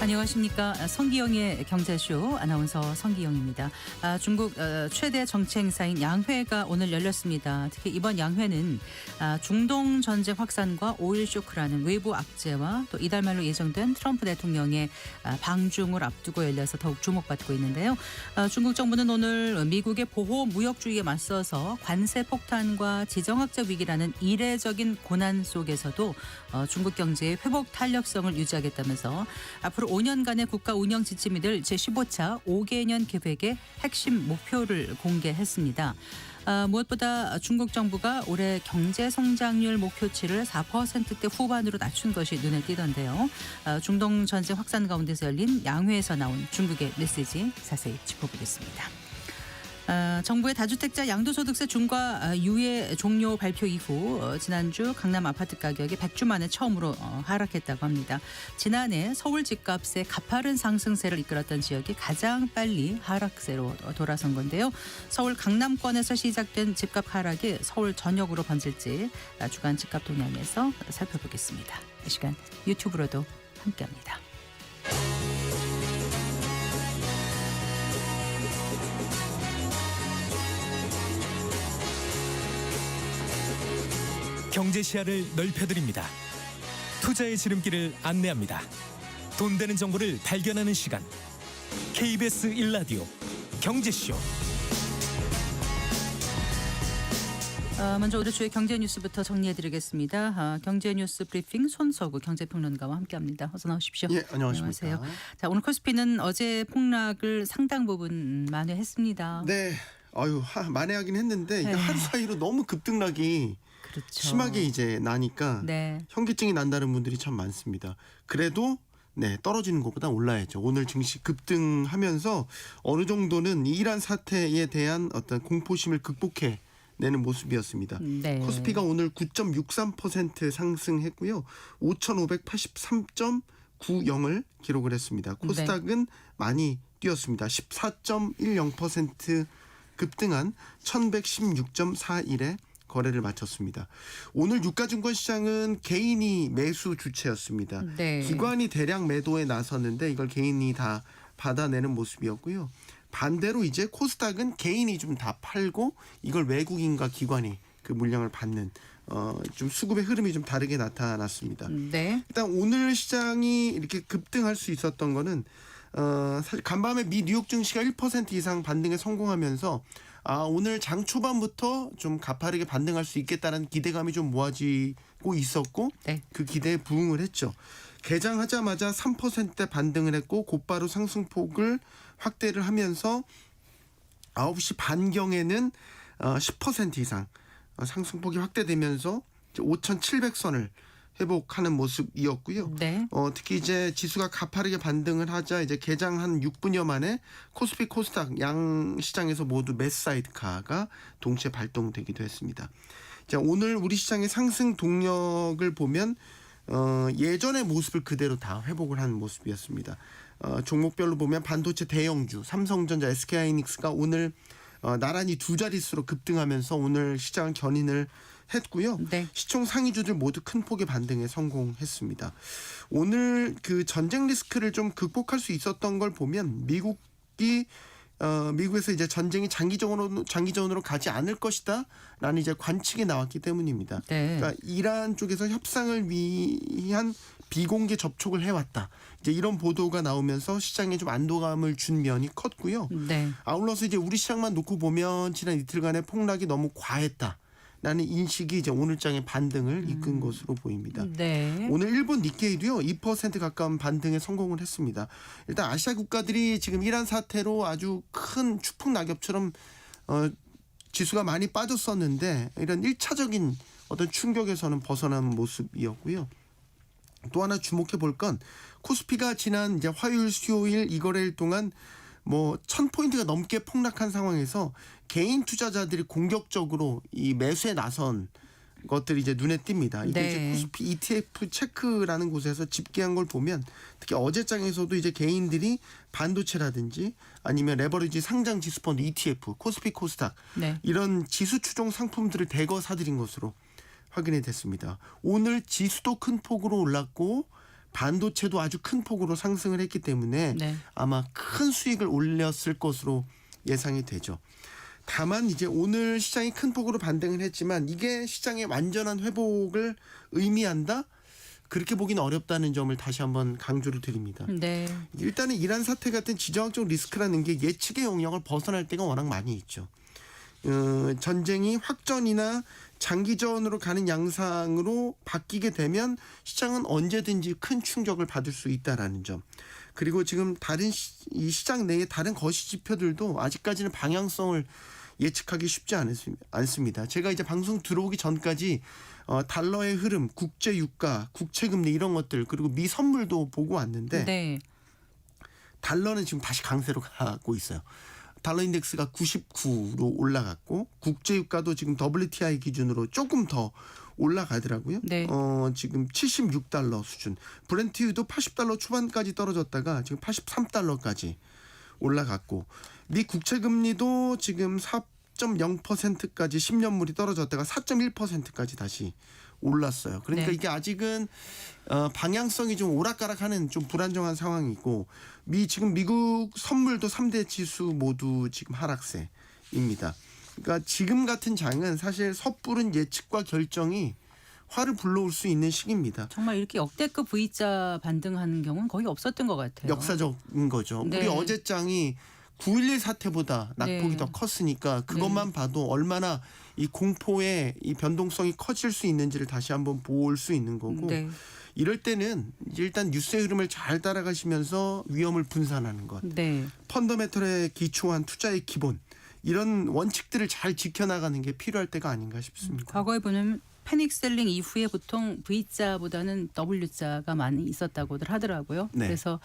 안녕하십니까. 성기영의 경제쇼 아나운서 성기영입니다. 중국 최대 정치 행사인 양회가 오늘 열렸습니다. 특히 이번 양회는 중동 전쟁 확산과 오일 쇼크라는 외부 악재와 또 이달 말로 예정된 트럼프 대통령의 방중을 앞두고 열려서 더욱 주목받고 있는데요. 중국 정부는 오늘 미국의 보호 무역주의에 맞서서 관세 폭탄과 지정학적 위기라는 이례적인 고난 속에서도 중국 경제의 회복 탄력성을 유지하겠다면서 앞으로 5년간의 국가 운영 지침이 될 제15차 5개년 계획의 핵심 목표를 공개했습니다. 무엇보다 중국 정부가 올해 경제 성장률 목표치를 4%대 후반으로 낮춘 것이 눈에 띄던데요. 중동 전쟁 확산 가운데서 열린 양회에서 나온 중국의 메시지 자세히 짚어보겠습니다. 정부의 다주택자 양도소득세 중과 유예 종료 발표 이후 지난주 강남 아파트 가격이 100주 만에 처음으로 하락했다고 합니다. 지난해 서울 집값의 가파른 상승세를 이끌었던 지역이 가장 빨리 하락세로 돌아선 건데요. 서울 강남권에서 시작된 집값 하락이 서울 전역으로 번질지 주간 집값 동향에서 살펴보겠습니다. 이 시간 유튜브로도 함께합니다. 경제 시야를 넓혀드립니다. 투자의 지름길을 안내합니다. 돈 되는 정보를 발견하는 시간. KBS 1라디오 경제쇼. 먼저 오늘 주의 경제 뉴스부터 정리해드리겠습니다. 경제 뉴스 브리핑 손석우 경제평론가와 함께합니다. 어서 나오십시오. 예, 안녕하십니까. 안녕하세요. 자, 오늘 코스피는 어제 폭락을 상당 부분 만회했습니다. 네, 만회하긴 했는데 이게 하루 사이로 너무 급등락이 그렇죠. 심하게 이제 나니까 현기증이 난다는 분들이 참 많습니다. 그래도 떨어지는 것보다 올라야죠. 오늘 증시 급등하면서 어느 정도는 이란 사태에 대한 어떤 공포심을 극복해 내는 모습이었습니다. 코스피가 오늘 9.63% 상승했고요. 5,583.90을 기록을 했습니다. 코스닥은 많이 뛰었습니다. 14.10% 급등한 1,116.41에 거래를 마쳤습니다. 오늘 유가증권 시장은 개인이 매수 주체였습니다. 기관이 대량 매도에 나섰는데 이걸 개인이 다 받아내는 모습이었고요. 반대로 이제 코스닥은 개인이 좀 다 팔고 이걸 외국인과 기관이 그 물량을 받는 좀 수급의 흐름이 좀 다르게 나타났습니다. 일단 오늘 시장이 이렇게 급등할 수 있었던 거는 사실 간밤에 미 뉴욕 증시가 1% 이상 반등에 성공하면서 오늘 장 초반부터 좀 가파르게 반등할 수 있겠다는 기대감이 좀 모아지고 있었고 그 기대에 부응을 했죠. 개장하자마자 3%대 반등을 했고 곧바로 상승폭을 확대를 하면서 9시 반경에는 10% 이상 상승폭이 확대되면서 5,700선을 회복하는 모습이었고요. 특히 이제 지수가 가파르게 반등을 하자 이제 개장 한 6분여 만에 코스피 코스닥 양 시장에서 모두 매수 사이드카가 동시에 발동되기도 했습니다. 자, 오늘 우리 시장의 상승 동력을 보면 예전의 모습을 그대로 다 회복을 하는 모습이었습니다. 종목별로 보면 반도체 대형주 삼성전자, SK하이닉스가 오늘 나란히 두 자릿수로 급등하면서 오늘 시장 견인을 했고요. 시총 상위주들 모두 큰 폭의 반등에 성공했습니다. 오늘 그 전쟁 리스크를 좀 극복할 수 있었던 걸 보면 미국에서 이제 전쟁이 장기전으로 가지 않을 것이다라는 이제 관측이 나왔기 때문입니다. 그러니까 이란 쪽에서 협상을 위한 비공개 접촉을 해왔다. 이제 이런 보도가 나오면서 시장에 좀 안도감을 준 면이 컸고요. 아울러서 이제 우리 시장만 놓고 보면 지난 이틀간의 폭락이 너무 과했다. 라는 인식이 이제 오늘 장의 반등을 이끈 것으로 보입니다. 오늘 일본 니케이도요 2% 가까운 반등에 성공을 했습니다. 일단 아시아 국가들이 지금 이란 사태로 아주 큰 추풍 낙엽처럼 지수가 많이 빠졌었는데 이런 1차적인 어떤 충격에서는 벗어난 모습이었고요. 또 하나 주목해 볼 건 코스피가 지난 이제 화요일, 수요일 이 거래일 동안 1000포인트가 넘게 폭락한 상황에서 개인 투자자들이 공격적으로 이 매수에 나선 것들이 이제 눈에 띕니다. 이게 이제 코스피 ETF 체크라는 곳에서 집계한 걸 보면 특히 어제장에서도 이제 개인들이 반도체라든지 아니면 레버리지 상장 지수 펀드 ETF, 코스피 코스닥 이런 지수 추종 상품들을 대거 사들인 것으로 확인이 됐습니다. 오늘 지수도 큰 폭으로 올랐고 반도체도 아주 큰 폭으로 상승을 했기 때문에 네. 아마 큰 수익을 올렸을 것으로 예상이 되죠. 다만 이제 오늘 시장이 큰 폭으로 반등을 했지만 이게 시장의 완전한 회복을 의미한다? 그렇게 보기는 어렵다는 점을 다시 한번 강조를 드립니다. 네. 일단은 이란 사태 같은 지정학적 리스크라는 게 예측의 영역을 벗어날 때가 워낙 많이 있죠. 전쟁이 확전이나 장기전으로 가는 양상으로 바뀌게 되면 시장은 언제든지 큰 충격을 받을 수 있다라는 점. 그리고 지금 다른 이 시장 내의 다른 거시 지표들도 아직까지는 방향성을 예측하기 쉽지 않습니다. 제가 이제 방송 들어오기 전까지 달러의 흐름, 국제 유가, 국채 금리 이런 것들 그리고 미 선물도 보고 왔는데 네. 달러는 지금 다시 강세로 가고 있어요. 달러 인덱스가 99로 올라갔고 국제 유가도 지금 WTI 기준으로 조금 더 올라가더라고요. 네. 지금 76달러 수준. 브렌트유도 80달러 초반까지 떨어졌다가 지금 83달러까지 올라갔고 미 국채 금리도 지금 4.0%까지 10년물이 떨어졌다가 4.1%까지 다시 올랐어요. 그러니까 네. 이게 아직은 방향성이 좀 오락가락하는 좀 불안정한 상황이고 지금 미국 선물도 3대 지수 모두 지금 하락세입니다. 그러니까 지금 같은 장은 사실 섣부른 예측과 결정이 화를 불러올 수 있는 시기입니다. 정말 이렇게 역대급 V자 반등하는 경우는 거의 없었던 것 같아요. 역사적인 거죠. 네. 우리 어제 장이 9.11 사태보다 낙폭이 네. 더 컸으니까 그것만 봐도 얼마나 이 공포의 이 변동성이 커질 수 있는지를 다시 한번 볼 수 있는 거고 네. 이럴 때는 일단 뉴스의 흐름을 잘 따라가시면서 위험을 분산하는 것, 네. 펀더멘털에 기초한 투자의 기본 이런 원칙들을 잘 지켜나가는 게 필요할 때가 아닌가 싶습니다. 과거에 보면 패닉 셀링 이후에 보통 V자보다는 W자가 많이 있었다고들 하더라고요. 네. 그래서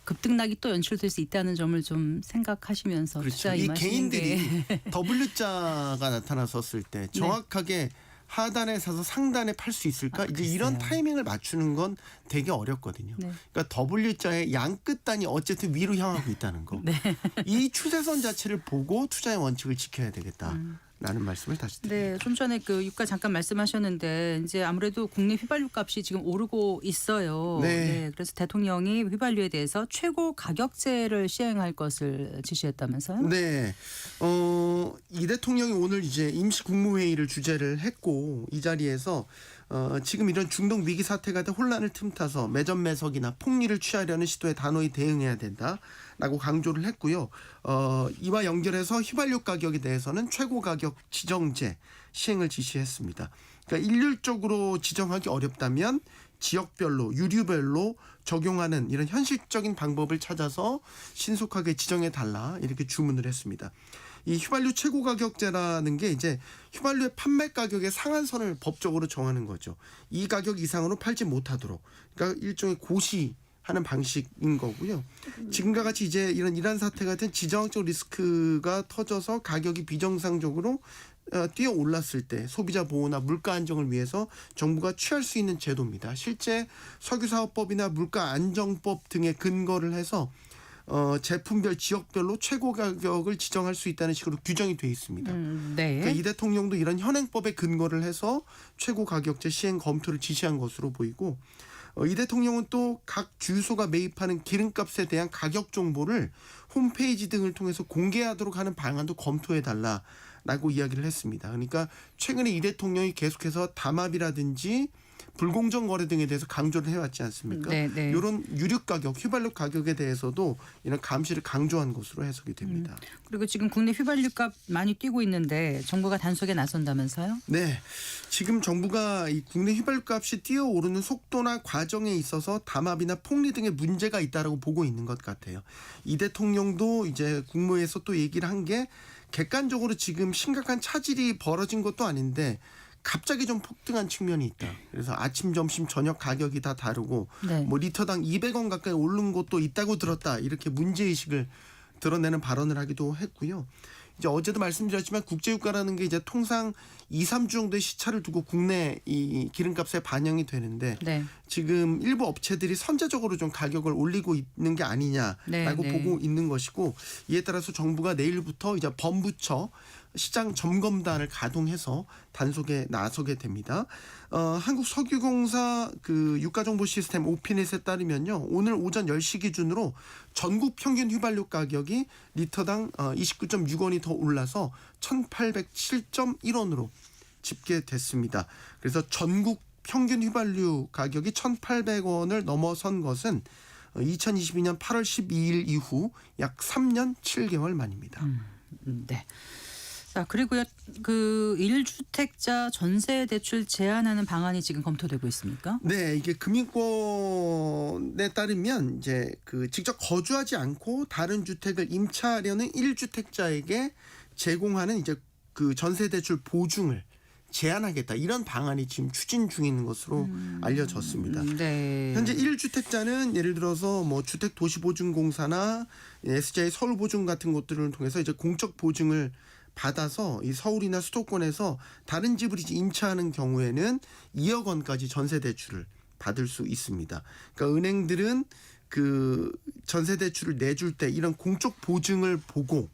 급등락이 또 연출될 수 있다는 점을 좀 생각하시면서 그렇죠. 투자 이 임하시는 개인들이 게 W자가 나타났었을 때 정확하게 하단에 사서 상단에 팔 수 있을까? 이제 이런 글쎄요. 타이밍을 맞추는 건 되게 어렵거든요. 네. 그러니까 W자의 양 끝단이 어쨌든 위로 향하고 있다는 거. 네. 이 추세선 자체를 보고 투자의 원칙을 지켜야 되겠다라는 말씀을 다시 드립니다. 네, 좀 전에 그 유가 잠깐 말씀하셨는데 이제 아무래도 국내 휘발유 값이 지금 오르고 있어요. 네. 그래서 대통령이 휘발유에 대해서 최고 가격제를 시행할 것을 지시했다면서요? 네. 이 대통령이 오늘 이제 임시 국무회의를 주재를 했고 이 자리에서 지금 이런 중동 위기 사태가 된 혼란을 틈타서 매점 매석이나 폭리를 취하려는 시도에 단호히 대응해야 된다라고 강조를 했고요. 이와 연결해서 휘발유 가격에 대해서는 최고 가격 지정제 시행을 지시했습니다. 그러니까 일률적으로 지정하기 어렵다면 지역별로 유류별로 적용하는 이런 현실적인 방법을 찾아서 신속하게 지정해 달라 이렇게 주문을 했습니다. 이 휘발유 최고 가격제라는 게 이제 휘발유의 판매 가격의 상한선을 법적으로 정하는 거죠. 이 가격 이상으로 팔지 못하도록. 그러니까 일종의 고시하는 방식인 거고요. 지금과 같이 이제 이런 이란 사태 같은 지정학적 리스크가 터져서 가격이 비정상적으로 뛰어 올랐을 때 소비자 보호나 물가 안정을 위해서 정부가 취할 수 있는 제도입니다. 실제 석유사업법이나 물가안정법 등에 근거를 해서 제품별 지역별로 최고 가격을 지정할 수 있다는 식으로 규정이 돼 있습니다. 네. 그러니까 이 대통령도 이런 현행법에 근거를 해서 최고 가격제 시행 검토를 지시한 것으로 보이고 이 대통령은 또 각 주유소가 매입하는 기름값에 대한 가격 정보를 홈페이지 등을 통해서 공개하도록 하는 방안도 검토해 달라라고 이야기를 했습니다. 그러니까 최근에 이 대통령이 계속해서 담합이라든지 불공정 거래 등에 대해서 강조를 해왔지 않습니까? 네, 네. 이런 유류 가격, 휘발유 가격에 대해서도 이런 감시를 강조한 것으로 해석이 됩니다. 그리고 지금 국내 휘발유 값 많이 뛰고 있는데 정부가 단속에 나선다면서요? 네, 지금 정부가 이 국내 휘발유 값이 뛰어오르는 속도나 과정에 있어서 담합이나 폭리 등의 문제가 있다라고 보고 있는 것 같아요. 이 대통령도 이제 국무회에서 또 얘기를 한 게 객관적으로 지금 심각한 차질이 벌어진 것도 아닌데 갑자기 좀 폭등한 측면이 있다. 그래서 아침, 점심, 저녁 가격이 다 다르고 네. 뭐 리터당 200원 가까이 오른 것도 있다고 들었다. 이렇게 문제의식을 드러내는 발언을 하기도 했고요. 이제 어제도 말씀드렸지만 국제유가라는 게 이제 통상 2, 3주 정도의 시차를 두고 국내 이 기름값에 반영이 되는데 네. 지금 일부 업체들이 선제적으로 좀 가격을 올리고 있는 게 아니냐라고 네, 네. 보고 있는 것이고 이에 따라서 정부가 내일부터 이제 범부처 시장 점검단을 가동해서 단속에 나서게 됩니다. 한국석유공사 그 유가정보 시스템 오피넷에 따르면요, 오늘 오전 10시 기준으로 전국 평균 휘발유 가격이 리터당 29.6원이 더 올라서 1,807.1원으로 집계됐습니다. 그래서 전국 평균 휘발유 가격이 1,800원을 넘어선 것은 2022년 8월 12일 이후 약 3년 7개월 만입니다. 네. 자, 그리고요, 그 1주택자 전세 대출 제한하는 방안이 지금 검토되고 있습니까? 네, 이게 금융권에 따르면 이제 그 직접 거주하지 않고 다른 주택을 임차하려는 1주택자에게 제공하는 이제 그 전세 대출 보증을 제한하겠다, 이런 방안이 지금 추진 중인 것으로 알려졌습니다. 네. 현재 1주택자는 예를 들어서 뭐 주택도시보증공사나 SJ 서울보증 같은 것들을 통해서 이제 공적 보증을 받아서 이 서울이나 수도권에서 다른 집을 이제 임차하는 경우에는 2억 원까지 전세 대출을 받을 수 있습니다. 그러니까 은행들은 그 전세 대출을 내줄 때 이런 공적 보증을 보고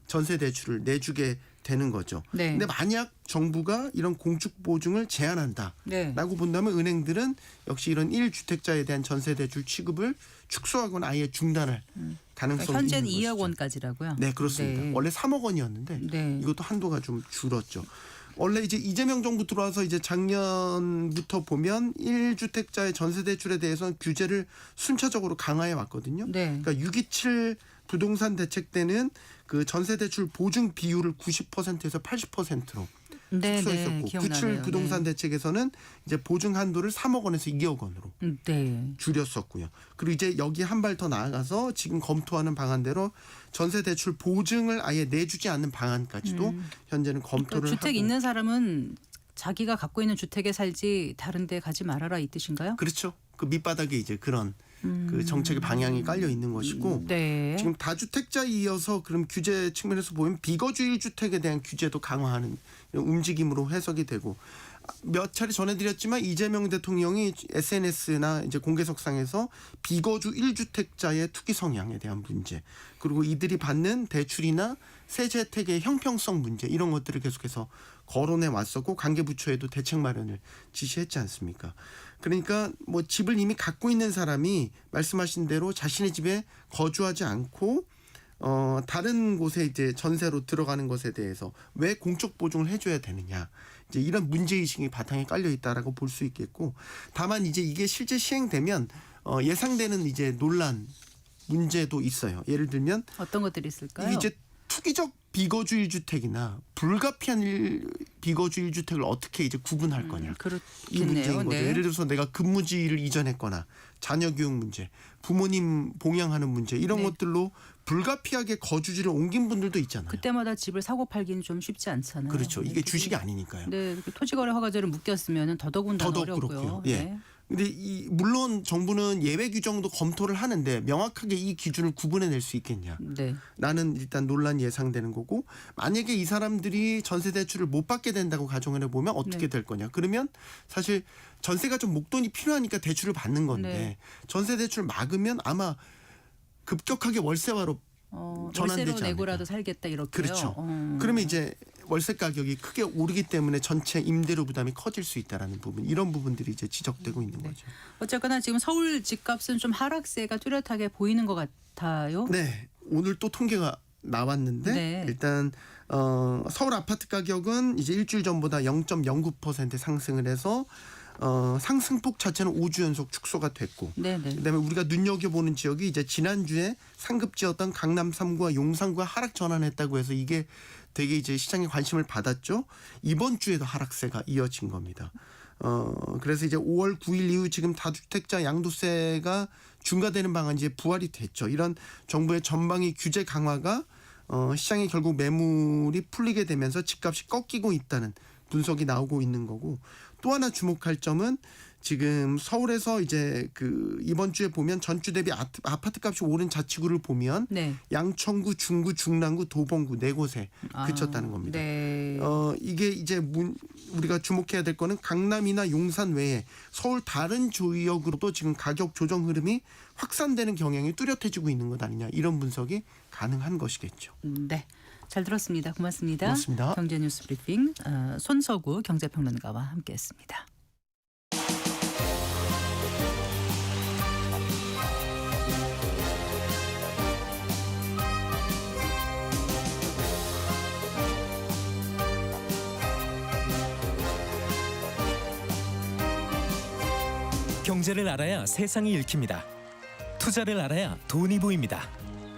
전세 대출을 내주게 되는 거죠. 네. 근데 만약 정부가 이런 공적 보증을 제한한다라고 네. 본다면 은행들은 역시 이런 1주택자에 대한 전세 대출 취급을 축소하거나 아예 중단할 가능성이 그러니까 현재는 있는 2억 것이죠. 원까지라고요? 네, 그렇습니다. 네. 원래 3억 원이었는데 네. 이것도 한도가 좀 줄었죠. 원래 이제 이재명 정부 들어와서 이제 작년부터 보면 1주택자의 전세 대출에 대해서는 규제를 순차적으로 강화해 왔거든요. 네. 그러니까 627 부동산 대책 때는 그 전세 대출 보증 비율을 90%에서 80%로 네, 축소했었고, 기억나네요. 97 부동산 대책에서는 이제 보증 한도를 3억 원에서 2억 원으로 네. 줄였었고요. 그리고 이제 여기 한 발 더 나아가서 지금 검토하는 방안대로 전세 대출 보증을 아예 내주지 않는 방안까지도 현재는 검토를 그러니까 주택 하고. 있는 사람은 자기가 갖고 있는 주택에 살지 다른 데 가지 말아라, 이 뜻인가요? 그렇죠. 그 밑바닥에 이제 그런 그 정책의 방향이 깔려 있는 것이고, 네. 지금 다주택자에 이어서 그럼 규제 측면에서 보면 비거주 1주택에 대한 규제도 강화하는 이런 움직임으로 해석이 되고, 몇 차례 전해드렸지만 이재명 대통령이 SNS나 이제 공개석상에서 비거주 1주택자의 투기 성향에 대한 문제, 그리고 이들이 받는 대출이나 세제 혜택의 형평성 문제, 이런 것들을 계속해서 거론해 왔었고 관계부처에도 대책 마련을 지시했지 않습니까? 그러니까 뭐 집을 이미 갖고 있는 사람이 말씀하신 대로 자신의 집에 거주하지 않고 다른 곳에 이제 전세로 들어가는 것에 대해서 왜 공적 보증을 해줘야 되느냐, 이제 이런 문제의식이 바탕에 깔려 있다라고 볼 수 있겠고, 다만 이제 이게 실제 시행되면 예상되는 이제 논란 문제도 있어요. 예를 들면 어떤 것들이 있을까요? 이게 이제 투기적 비거주 1주택이나 불가피한 비거주 1주택을 어떻게 이제 구분할 거냐, 이 문제인 그렇겠네요. 거죠. 네. 예를 들어서 내가 근무지를 이전했거나 자녀 교육 문제, 부모님 봉양하는 문제, 이런 네. 것들로 불가피하게 거주지를 옮긴 분들도 있잖아요. 그때마다 집을 사고 팔기는 좀 쉽지 않잖아요. 그렇죠. 네, 이게 그게- 주식이 아니니까요. 네, 토지거래 허가제를 묶였으면 더더군다나 더더욱 어렵고요. 그렇고요. 예. 네. 근데 물론 정부는 예외 규정도 검토를 하는데 명확하게 이 기준을 구분해낼 수 있겠냐? 네. 라는 일단 논란이 예상되는 거고, 만약에 이 사람들이 전세 대출을 못 받게 된다고 가정을 해보면 어떻게 네. 될 거냐? 그러면 사실 전세가 좀 목돈이 필요하니까 대출을 받는 건데, 네. 전세 대출 막으면 아마 급격하게 월세화로 전환되지 월세로 내고라도 않을까. 살겠다, 이렇게요. 그렇죠. 그러면 이제 월세 가격이 크게 오르기 때문에 전체 임대료 부담이 커질 수 있다라는 부분, 이런 부분들이 이제 지적되고 있는 네. 거죠. 어쨌거나 지금 서울 집값은 좀 하락세가 뚜렷하게 보이는 것 같아요. 네, 오늘 또 통계가 나왔는데 네. 일단 서울 아파트 가격은 이제 일주일 전보다 0.09% 상승을 해서 상승폭 자체는 5주 연속 축소가 됐고, 네네. 그다음에 우리가 눈여겨보는 지역이 이제 지난주에 상급지였던 강남 3구와 용산구가 하락 전환했다고 해서 이게 되게 이제 시장의 관심을 받았죠. 이번 주에도 하락세가 이어진 겁니다. 그래서 이제 5월 9일 이후 지금 다주택자 양도세가 중과되는 방안이 이제 부활이 됐죠. 이런 정부의 전방위 규제 강화가 시장에 결국 매물이 풀리게 되면서 집값이 꺾이고 있다는 분석이 나오고 있는 거고, 또 하나 주목할 점은 지금 서울에서 이제 그 이번 주에 보면 전주 대비 아파트 값이 오른 자치구를 보면 네. 양천구, 중구, 중랑구, 도봉구 네 곳에 그쳤다는 겁니다. 네. 이게 이제 우리가 주목해야 될 거는 강남이나 용산 외에 서울 다른 지역으로도 지금 가격 조정 흐름이 확산되는 경향이 뚜렷해지고 있는 것 아니냐, 이런 분석이 가능한 것이겠죠. 네. 잘 들었습니다. 고맙습니다. 고맙습니다. 경제 뉴스 브리핑 손서구 경제평론가와 함께했습니다. 경제를 알아야 세상이 읽힙니다. 투자를 알아야 돈이 보입니다.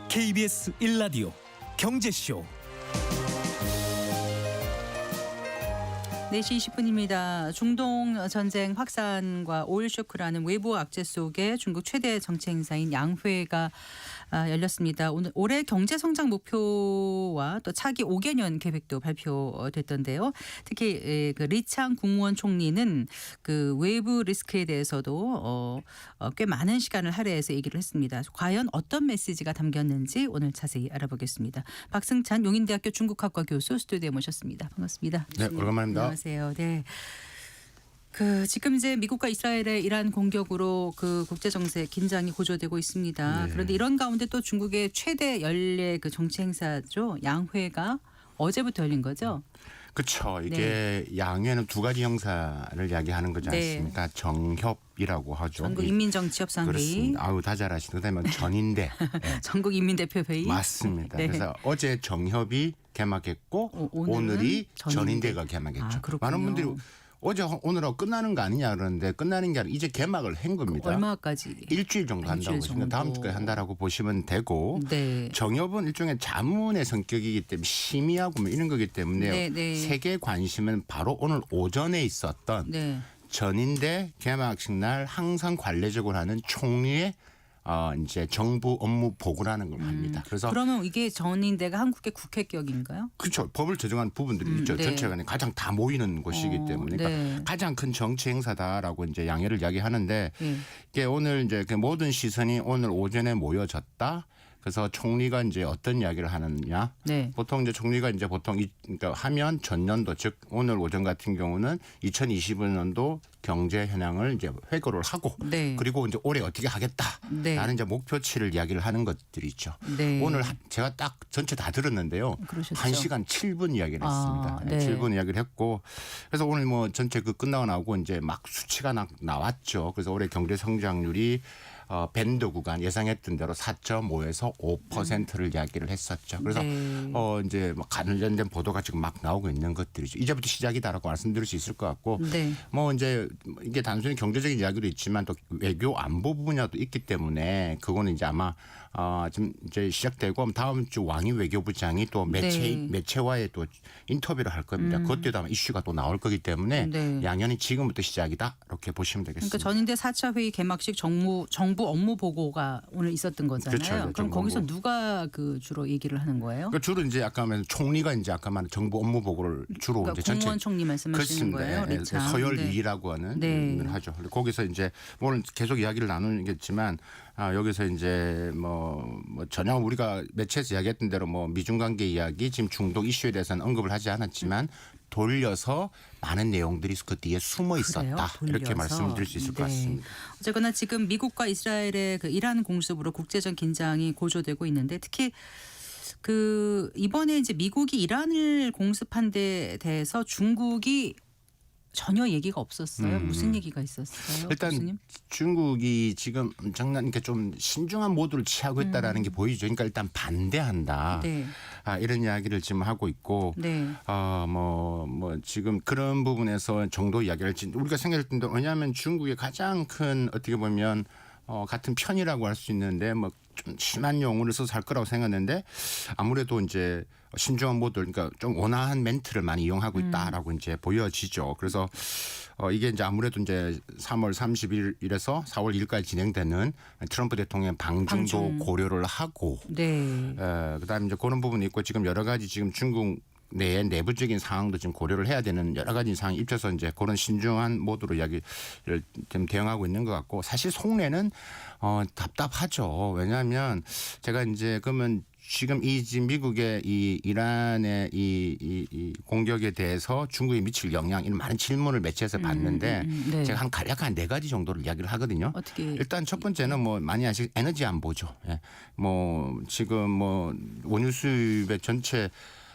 KBS 1라디오 경제쇼. 4시 20분입니다. 중동 전쟁 확산과 오일 쇼크라는 외부 악재 속에 중국 최대 정치 행사인 양회가 열렸습니다. 오늘 올해 경제 성장 목표와 또 차기 5개년 계획도 발표됐던데요. 특히 그 리창 국무원 총리는 그 외부 리스크에 대해서도 꽤 많은 시간을 할애해서 얘기를 했습니다. 과연 어떤 메시지가 담겼는지 오늘 자세히 알아보겠습니다. 박승찬 용인대학교 중국학과 교수 스튜디오에 모셨습니다. 반갑습니다. 네, 오랜만입니다. 안녕하세요. 네. 그 지금 이제 미국과 이스라엘의 이란 공격으로 그 국제 정세 긴장이 고조되고 있습니다. 네. 그런데 이런 가운데 또 중국의 최대 연례 그 정치 행사죠. 양회가 어제부터 열린 거죠. 그렇죠. 이게 양회는 두 가지 형사를 이야기하는 거지 네. 않습니까? 정협이라고 하죠. 전국 인민정치협상회의, 그렇습니다. 아우 다 잘하시네. 그다음에 전인대. 네. 전국 인민대표회의. 맞습니다. 네. 그래서 어제 정협이 개막했고 오늘이 전인대가 개막했죠. 아, 그렇군요. 많은 분들이 어제 오늘하고 끝나는 거 아니냐 그러는데 끝나는 게 아니라 이제 개막을 한 겁니다. 얼마까지? 일주일 정도 한다고 일주일 보시면 다음 정도. 주까지 한다라고 보시면 되고 네. 정협은 일종의 자문의 성격이기 때문에 심의하고 뭐 이런 거기 때문에 네, 네. 세계 관심은 바로 오늘 오전에 있었던 네. 전인대 개막식 날 항상 관례적으로 하는 총리의 이제 정부 업무 보고라는 걸 합니다. 그래서 그러면 이게 전인대가 한국의 국회격인가요? 그렇죠. 법을 제정한 부분들이 있죠. 네. 전체가 가장 다 모이는 곳이기 때문에 그러니까 네. 가장 큰 정치 행사다라고 이제 양해를 이야기하는데 예. 이게 오늘 이제 그 모든 시선이 오늘 오전에 모여졌다. 그래서 총리가 이제 어떤 이야기를 하느냐. 네. 보통 이제 총리가 이제 보통 그러니까 하면 전년도 즉 오늘 오전 같은 경우는 2025년도 경제 현황을 이제 회고를 하고 네. 그리고 이제 올해 어떻게 하겠다라는 네. 이제 목표치를 이야기를 하는 것들이 있죠. 네. 오늘 제가 딱 전체 다 들었는데요. 그러셨죠. 1시간 7분 이야기를 아, 했습니다. 네. 7분 이야기를 했고 그래서 오늘 뭐 전체 그 끝나고 나오고 이제 막 수치가 나왔죠. 그래서 올해 경제 성장률이 밴드 구간 예상했던 대로 4.5에서 5%를 이야기를 했었죠. 그래서 네. 이제 뭐 관련된 보도가 지금 막 나오고 있는 것들이죠. 이제부터 시작이다라고 말씀드릴 수 있을 것 같고 네. 뭐 이제 이게 단순히 경제적인 이야기도 있지만 또 외교 안보 분야도 있기 때문에 그거는 이제 아마 지금 이제 시작되고 다음 주 왕이 외교부장이 또 네. 매체와의 또 인터뷰를 할 겁니다. 그것도 아마 이슈가 또 나올 거기 때문에 네. 양연히 지금부터 시작이다 이렇게 보시면 되겠습니다. 그러니까 전인대 4차 회의 개막식 정부 업무 보고가 오늘 있었던 거잖아요. 그렇죠. 네, 그럼 정부 거기서 업무. 누가 그 주로 얘기를 하는 거예요? 그러니까 주로 이제 아까 말한 총리가 이제 아까 말한 정부 업무 보고를 주로 그러니까 이제 국무원 총리 말씀하시는 그렇습니다. 거예요? 예, 리창. 서열위라고 하는 네. 걸 하죠. 거기서 이제 오늘 계속 이야기를 나누겠지만 여기서 이제 뭐 전혀 우리가 매체에서 이야기했던 대로 뭐 미중 관계 이야기 지금 중동 이슈에 대해서는 언급을 하지 않았지만 돌려서 많은 내용들이 그 뒤에 숨어 있었다. 그래요? 이렇게 돌려서. 말씀드릴 수 있을 것 네. 같습니다. 어쨌거나 지금 미국과 이스라엘의 그 이란 공습으로 국제적 긴장이 고조되고 있는데 특히 그 이번에 이제 미국이 이란을 공습한 데 대해서 중국이 전혀 얘기가 없었어요. 무슨 얘기가 있었어요? 일단 교수님? 중국이 지금 그러니까 좀 신중한 모드를 취하고 있다라는 게 보이죠. 그러니까 일단 반대한다. 네. 이런 이야기를 지금 하고 있고 네. 뭐 지금 그런 부분에서 정도 이야기를 우리가 생각했던 데 왜냐하면 중국의 가장 큰 어떻게 보면 같은 편이라고 할 수 있는데 뭐 좀 심한 용어를 써서 할 거라고 생각했는데 아무래도 이제 신중한 모드 그러니까 좀 온화한 멘트를 많이 이용하고 있다라고 이제 보여지죠. 그래서 이게 이제 아무래도 이제 3월 30일에서 4월 1일까지 진행되는 트럼프 대통령 방중도 고려를 하고 네. 그다음에 이제 그런 부분이 있고 지금 여러 가지 지금 중국 내의 내부적인 상황도 지금 고려를 해야 되는 여러 가지 상황이 입혀서 이제 그런 신중한 모드로 이야기를 좀 대응하고 있는 것 같고 사실 속내는 답답하죠. 왜냐하면 제가 이제 그러면 지금 지금 미국의 이 이란의 이 공격에 대해서 중국이 미칠 영향 이런 많은 질문을 매체에서 봤는데 네. 제가 약 한 4가지 정도를 이야기를 하거든요. 어떻게 일단 첫 번째는 뭐 많이 아시는 에너지 안보죠. 예. 뭐 지금 뭐 원유 수입의 전체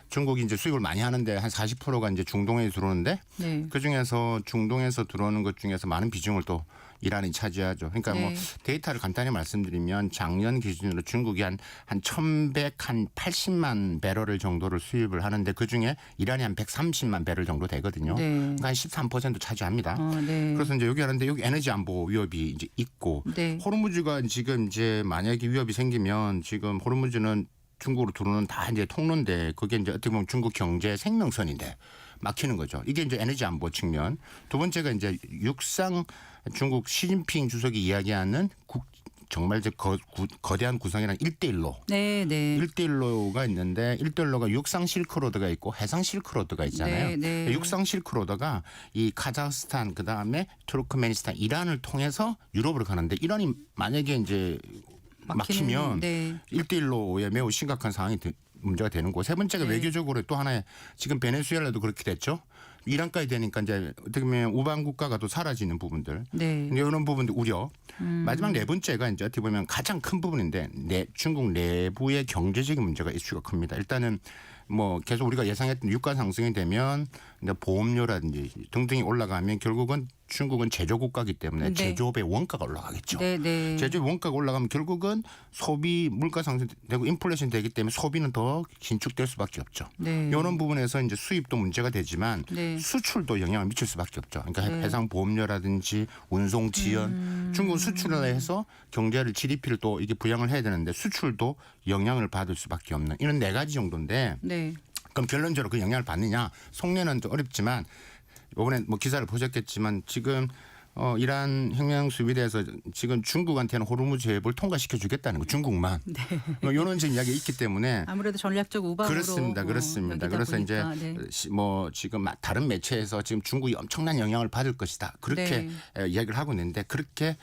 중국이 이제 수입을 많이 하는데 한 40%가 이제 중동에 들어오는데 네. 그 중에서 중동에서 들어오는 것 중에서 많은 비중을 또 이란이 차지하죠. 그러니까 뭐 네. 데이터를 간단히 말씀드리면 작년 기준으로 중국이 한 1,180만 배럴을 정도를 수입을 하는데 그 중에 이란이 한 130만 배럴 정도 되거든요. 네. 그러니까 한 13% 차지합니다. 네. 그래서 이제 여기 하는데 여기 에너지 안보 위협이 이제 있고 네. 호르무즈가 지금 이제 만약에 위협이 생기면 지금 호르무즈는 중국으로 들어오는 다 이제 통로인데 그게 이제 어떻게 보면 중국 경제 생명선인데 막히는 거죠. 이게 이제 에너지 안보 측면. 두 번째가 이제 육상 중국 시진핑 주석이 이야기하는 정말 이제 거대한 구상이랑 1대1로. 네, 네. 1대1로가 있는데 1대1로가 육상 실크로드가 있고 해상 실크로드가 있잖아요. 네, 네. 육상 실크로드가 이 카자흐스탄 그다음에 투르크메니스탄 이란을 통해서 유럽으로 가는데 이란이 만약에 이제 막히면 네. 1대1로에 매우 심각한 상황이 문제가 되는 거고 세 번째가 네. 외교적으로 또 하나의 지금 베네수엘라도 그렇게 됐죠. 이란까지 되니까 이제 어떻게 보면 우방 국가가 또 사라지는 부분들. 네. 이런 부분도 우려. 마지막 네 번째가 이제 어떻게 보면 가장 큰 부분인데 중국 내부의 경제적인 문제가 이슈가 큽니다. 일단은 뭐 계속 우리가 예상했던 유가 상승이 되면 이제 보험료라든지 등등이 올라가면 결국은 중국은 제조 국가이기 때문에 네. 제조업의 원가가 올라가겠죠. 네, 네. 제조업 원가가 올라가면 결국은 소비 물가 상승되고 인플레이션이 되기 때문에 소비는 더 긴축될 수밖에 없죠. 네. 이런 부분에서 이제 수입도 문제가 되지만 네. 수출도 영향을 미칠 수밖에 없죠. 그러니까 네. 해상 보험료라든지 운송 지연, 중국은 수출을 해서 경제를 GDP를 또 이게 부양을 해야 되는데 수출도 영향을 받을 수밖에 없는 이런 4가지 정도인데 네. 그럼 결론적으로 그 영향을 받느냐? 속내는 좀 어렵지만 이번에 뭐 기사를 보셨겠지만 지금 이란 혁명 수비에 대해서 지금 중국한테는 호르무즈 해협을 통과시켜 주겠다는 거 중국만. 네. 뭐 이런 지금 이야기가 있기 때문에 아무래도 전략적 우방으로 그렇습니다. 그렇습니다. 여기다 그래서 이제 보니까, 네. 뭐 지금 다른 매체에서 지금 중국이 엄청난 영향을 받을 것이다. 그렇게 이야기를 하고 있는데 그렇게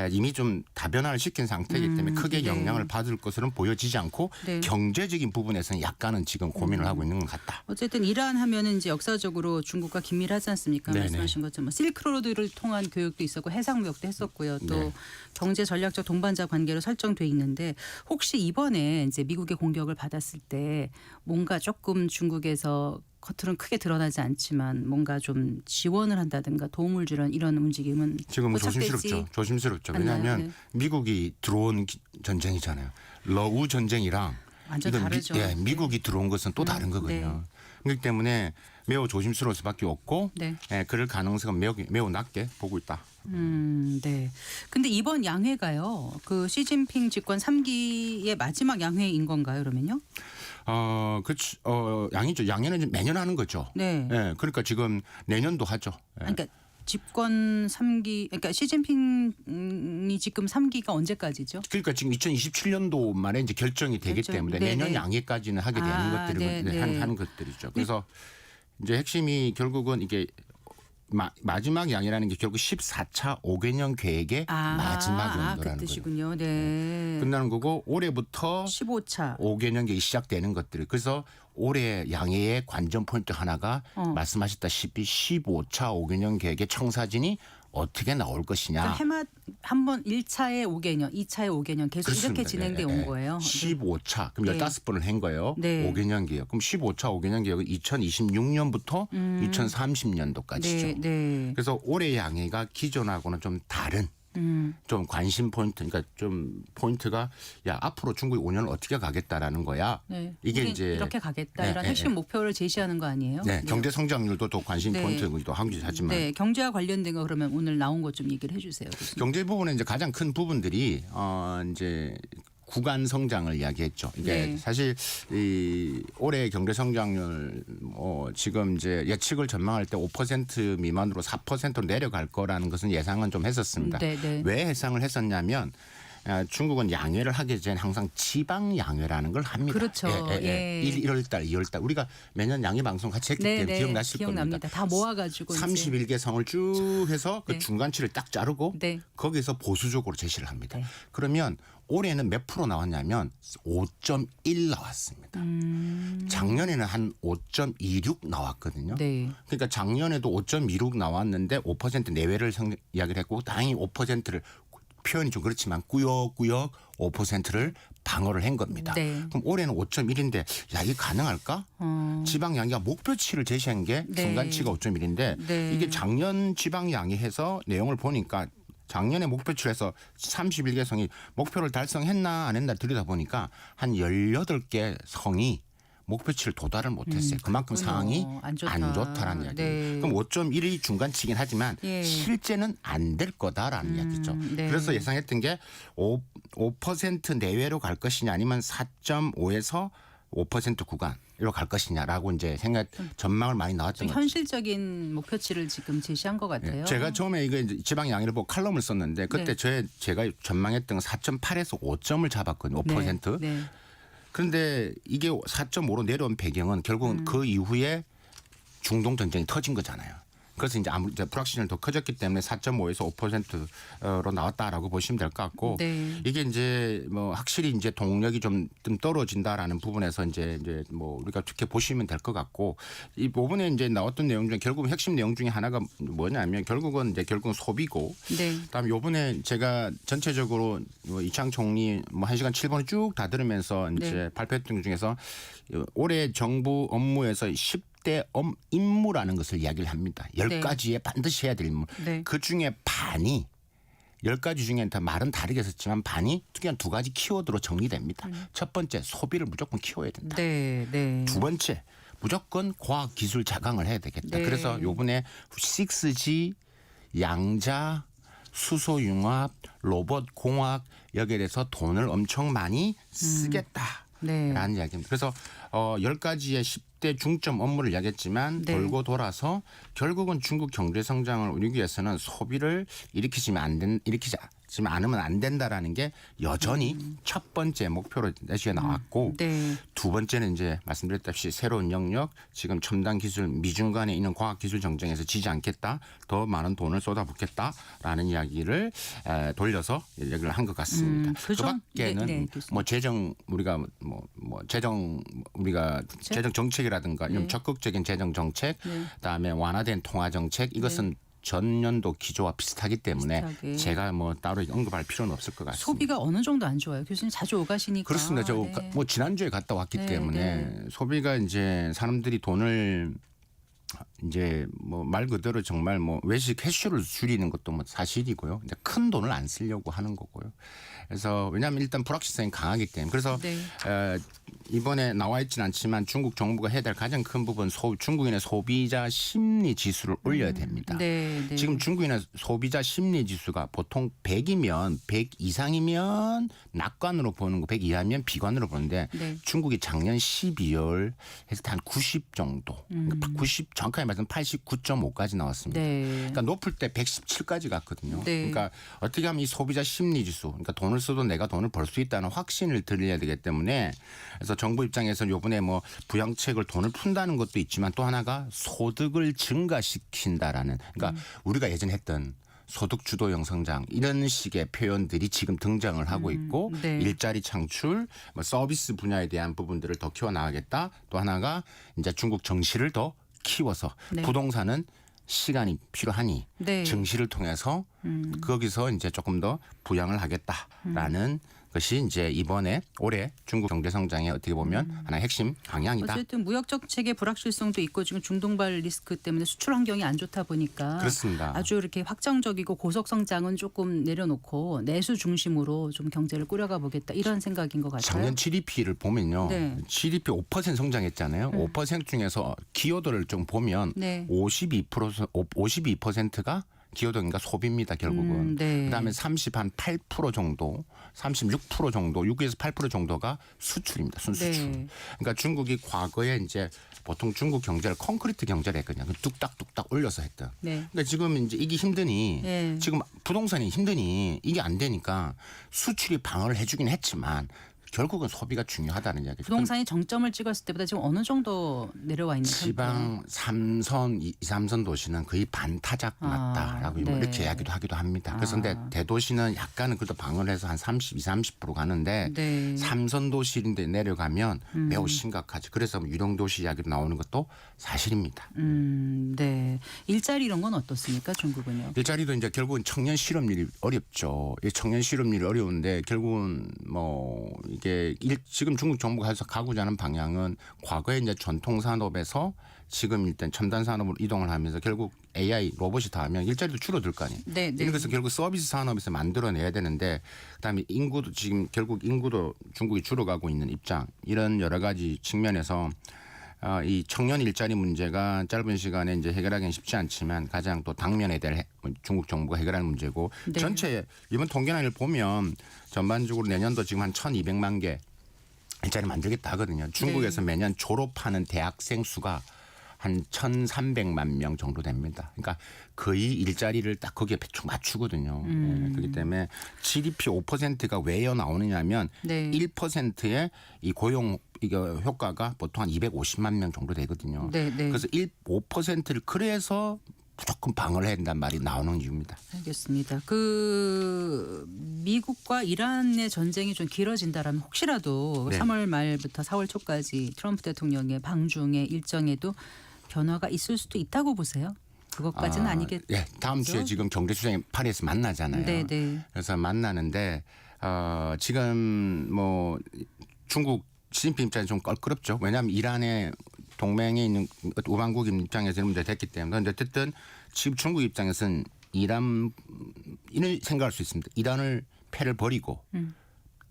이미 좀 다변화를 시킨 상태이기 때문에 크게 네. 영향을 받을 것으로는 보여지지 않고 네. 경제적인 부분에서는 약간은 지금 고민을 하고 있는 것 같다. 어쨌든 이란 하면은 이제 역사적으로 중국과 긴밀하지 않습니까? 네네. 말씀하신 것처럼 뭐 실크로드를 통한 교육도 있었고 해상 무역도 했었고요. 또 네. 경제 전략적 동반자 관계로 설정돼 있는데 혹시 이번에 이제 미국의 공격을 받았을 때 뭔가 조금 중국에서 겉으로는 크게 드러나지 않지만 뭔가 좀 지원을 한다든가 도움을 주는 이런 움직임은 지금은 포착되지 조심스럽죠. 않나요? 왜냐하면 네. 미국이 들어온 전쟁이잖아요. 러우 전쟁이랑 완전 이건 다르죠. 미국이 들어온 것은 또 다른 거거든요. 그렇기 때문에 매우 조심스러울 수밖에 없고 네. 그럴 가능성은 매우 낮게 보고 있다. 네. 근데 이번 양회가요. 그 시진핑 집권 3기의 마지막 양회인 건가요, 그러면요? 양이죠. 양해는 이제 매년 하는 거죠. 네. 예, 그러니까 지금 내년도 하죠. 예. 그러니까 집권 3기 그러니까 시진핑이 지금 3기가 언제까지죠? 그러니까 지금 2027년도 말에 이제 결정이 되기 결정. 때문에 네네. 내년 양해까지는 하게 되는 것들이 네네. 하는 것들이죠. 그래서 이제 핵심이 결국은 이게 마지막 양이라는 게 결국 14차 5개년 계획의 마지막 연도라는 그 거예요. 뜻이군요. 네. 끝나는 거고 올해부터 15차. 5개년 계획이 시작되는 것들이 그래서 올해 양해의 관전 포인트 하나가 말씀하셨다시피 15차 5개년 계획의 청사진이 어떻게 나올 것이냐. 그러니까 해마 한번 1차에 5개년, 2차에 5개년 계속 그렇습니다. 이렇게 진행돼 온 거예요. 15차 그럼 네. 15번을 한 거예요. 네. 5개년 계획. 그럼 15차 5개년 계획은 2026년부터 2030년도까지죠. 네, 네. 그래서 올해 양해가 기존하고는 좀 다른 좀 관심 포인트, 그러니까 좀 포인트가 야 앞으로 중국이 5년을 어떻게 가겠다라는 거야. 네. 이게 우린 이제 이렇게 가겠다 네, 이런 네, 핵심 네. 목표를 제시하는 거 아니에요? 네, 경제 성장률도 또 관심 네. 포인트이기도 하지만 네, 경제와 관련된 거 그러면 오늘 나온 것 좀 얘기를 해주세요. 교수님. 경제 부분에 이제 가장 큰 부분들이 이제 구간 성장을 이야기했죠. 이게 네. 사실 이 올해 경제 성장률 지금 이제 예측을 전망할 때 5% 미만으로 4%로 내려갈 거라는 것은 예상은 좀 했었습니다. 네, 네. 왜 예상을 했었냐면 중국은 양회를 하기 전에 항상 지방 양회라는 걸 합니다. 그렇죠. 예. 1월 달, 2월 달 우리가 매년 양회 방송 같이 했기 때문에 기억나실 기억납니다. 겁니다. 다 모아가지고 31개 성을 쭉 해서 그 네. 중간치를 딱 자르고 네. 거기서 보수적으로 제시를 합니다. 네. 그러면 올해는 몇 프로 나왔냐면 5.1 나왔습니다. 작년에는 한 5.26 나왔거든요. 네. 그러니까 작년에도 5.26 나왔는데 5% 내외를 이야기를 했고 다행히 5%를 표현이 좀 그렇지만 꾸역꾸역 5%를 방어를 한 겁니다. 네. 그럼 올해는 5.1인데 야 이게 가능할까? 지방 양의가 목표치를 제시한 게 네. 중간치가 5.1인데 네. 이게 작년 지방 양의해서 내용을 보니까 작년에 목표치를 해서 31개 성이 목표를 달성했나 안 했나 들여다보니까 한 18개 성이 목표치를 도달을 못했어요. 그만큼 그렇군요. 상황이 안 좋다. 안 좋다라는 이야기입니다. 네. 그럼 5.1이 중간치긴 하지만 예. 실제는 안 될 거다라는 이야기죠. 네. 그래서 예상했던 게 5% 내외로 갈 것이냐 아니면 4.5에서 5% 구간으로 갈 것이냐라고 이제 전망을 많이 나왔던 거죠. 현실적인 목표치를 지금 제시한 것 같아요. 제가 처음에 이거 이제 지방 양의를 보고 칼럼을 썼는데 그때 네. 제가 전망했던 건 4.8에서 5점을 잡았거든요. 5%. 네. 그런데 이게 4.5로 내려온 배경은 결국은 그 이후에 중동 전쟁이 터진 거잖아요. 그래서 이제 이제 불확실성이 더 커졌기 때문에 4.5에서 5%로 나왔다라고 보시면 될 것 같고 네. 이게 이제 뭐 확실히 이제 동력이 좀 떨어진다라는 부분에서 이제 뭐 우리가 어떻게 보시면 될 것 같고 이 부분에 이제 나왔던 내용 중에 결국 핵심 내용 중에 하나가 뭐냐면 결국은 소비고 네. 그다음에 요번에 제가 전체적으로 이창 총리 뭐 1시간 7분을 쭉 다 들으면서 이제 네. 발표했던 것 중에서 올해 정부 업무에서 10대 임무라는 것을 이야기를 합니다. 10가지에 반드시 해야 될 임무. 네. 그중에 반이 10가지 중에 다 말은 다르게 했지만 반이 특이한 2가지 키워드로 정리됩니다. 첫 번째 소비를 무조건 키워야 된다. 네. 네. 두 번째 무조건 과학 기술 자강을 해야 되겠다. 네. 그래서 요번에 6G, 양자, 수소 융합, 로봇 공학 여기에 대해서 돈을 엄청 많이 쓰겠다. 네. 라는 이야기입니다. 그래서 10가지의 10대 중점 업무를 이야기했지만 네. 돌고 돌아서 결국은 중국 경제 성장을 우리기 위해서는 소비를 일으키지 않으면 안 된다라는 게 여전히 첫 번째 목표로 내시에 나왔고 네. 두 번째는 이제 말씀드렸다시피 새로운 영역 지금 첨단 기술 미중 간에 있는 과학 기술 경쟁에서 지지 않겠다. 더 많은 돈을 쏟아붓겠다라는 이야기를 돌려서 얘기를 한 것 같습니다. 그밖에는 네, 뭐 재정 우리가 재정 정책이라든가 이런 적극적인 재정 정책, 그다음에 완화된 통화 정책 이것은 전년도 기조와 비슷하기 때문에 비슷하게. 제가 뭐 따로 언급할 필요는 없을 것 같습니다. 소비가 어느 정도 안 좋아요. 교수님 자주 오가시니까. 그렇습니다. 저 네. 뭐 지난주에 갔다 왔기 네, 때문에 네. 소비가 이제 사람들이 돈을 이제 뭐 말 그대로 정말 뭐 외식 캐슈를 줄이는 것도 뭐 사실이고요. 이제 큰 돈을 안 쓰려고 하는 거고요. 그래서 왜냐하면 일단 불확실성이 강하기 때문에 그래서 네. 이번에 나와 있지는 않지만 중국 정부가 해야 될 가장 큰 부분 중국인의 소비자 심리 지수를 올려야 됩니다. 네. 네. 지금 중국인의 소비자 심리 지수가 보통 100이면 100 이상이면 낙관으로 보는 거 100 이하면 비관으로 보는데 네. 중국이 작년 12월 했을 때 한 90 정도. 그러니까 90 정확하게 말하면 89.5까지 나왔습니다. 네. 그러니까 높을 때 117까지 갔거든요. 네. 그러니까 어떻게 하면 이 소비자 심리 지수, 그러니까 돈을 써도 내가 돈을 벌 수 있다는 확신을 들려야 되기 때문에 그래서 정부 입장에서는 요번에 뭐 부양책을 돈을 푼다는 것도 있지만 또 하나가 소득을 증가시킨다라는 그러니까 우리가 예전에 했던 소득 주도형 성장 이런 식의 표현들이 지금 등장을 하고 있고 네. 일자리 창출, 뭐 서비스 분야에 대한 부분들을 더 키워나가겠다. 또 하나가 이제 중국 정시를 더 키워서 네. 부동산은 시간이 필요하니 네. 증시를 통해서 거기서 이제 조금 더 부양을 하겠다라는 것이 이제 이번에 올해 중국 경제 성장의 어떻게 보면 하나의 핵심 방향이다. 어쨌든 무역 정책의 불확실성도 있고 지금 중동발 리스크 때문에 수출 환경이 안 좋다 보니까 그렇습니다. 아주 이렇게 확정적이고 고속 성장은 조금 내려놓고 내수 중심으로 좀 경제를 꾸려가 보겠다 이런 생각인 것 같아요. 작년 GDP를 보면요. 네. GDP 5% 성장했잖아요. 5% 중에서 기여도를 좀 보면 네. 52%가 기여도인가 소비입니다. 결국은. 네. 그다음에 38% 정도, 36% 정도, 6에서 8% 정도가 수출입니다. 순수출. 네. 그러니까 중국이 과거에 이제 보통 중국 경제를 콘크리트 경제를 했거든요. 뚝딱뚝딱 올려서 했던. 네. 그러니까 지금 이제 이게 힘드니 네. 지금 부동산이 힘드니 이게 안 되니까 수출이 방어를 해주긴 했지만 결국은 소비가 중요하다는 이야기죠. 부동산이 정점을 찍었을 때보다 지금 어느 정도 내려와 있는 지방 3선, 2, 3선 도시는 거의 반타작 났다라고 네. 이렇게 이야기도 하기도 합니다. 그래서 근데 대도시는 약간은 그래도 방어를 해서 한 32, 30% 가는데 네. 3선 도시인데 내려가면 매우 심각하죠. 그래서 유령 도시 이야기로 나오는 것도 사실입니다. 네. 일자리 이런 건 어떻습니까? 중국은요? 일자리도 이제 결국은 청년 실업률이 어렵죠. 이 청년 실업률이 어려운데 결국은 뭐 이게 지금 중국 정부가 해서 가고자 하는 방향은 과거에 이제 전통 산업에서 지금 일단 첨단 산업으로 이동을 하면서 결국 AI 로봇이 다 하면 일자리도 줄어들 거 아니에요. 네, 네. 이런 것을 결국 서비스 산업에서 만들어내야 되는데 그다음에 인구도 지금 결국 인구도 중국이 줄어가고 있는 입장 이런 여러 가지 측면에서 이 청년 일자리 문제가 짧은 시간에 이제 해결하기는 쉽지 않지만 가장 또 당면에 대해 중국 정부가 해결할 문제고 네. 전체 이번 통계를 보면 전반적으로 내년도 지금 한 1,200만 개 일자리 만들겠다 하거든요. 중국에서 네. 매년 졸업하는 대학생 수가 한 1,300만 명 정도 됩니다. 그러니까 거의 일자리를 딱 거기에 대충 맞추거든요. 네, 그렇기 때문에 GDP 5%가 왜요 나오느냐면 네. 1%의 이 고용 이거 효과가 보통 한 250만 명 정도 되거든요. 네, 네. 그래서 5%를 그래서 무조건 방어를 해야 된다는 말이 나오는 이유입니다. 알겠습니다. 그 미국과 이란의 전쟁이 좀 길어진다라면 혹시라도 네. 3월 말부터 4월 초까지 트럼프 대통령의 방중의 일정에도 변화가 있을 수도 있다고 보세요. 그것까지는 아니겠죠. 예, 다음 주에 지금 경제수장이 파리에서 만나잖아요. 네, 네. 그래서 만나는데 지금 뭐 중국 시진핑 입장이 좀 껄끄럽죠. 왜냐하면 이란의 동맹에 있는 우방국 입장에서는 문제 됐기 때문에. 그런데 어쨌든 지금 중국 입장에서는 이란을 생각할 수 있습니다. 이란을 패를 버리고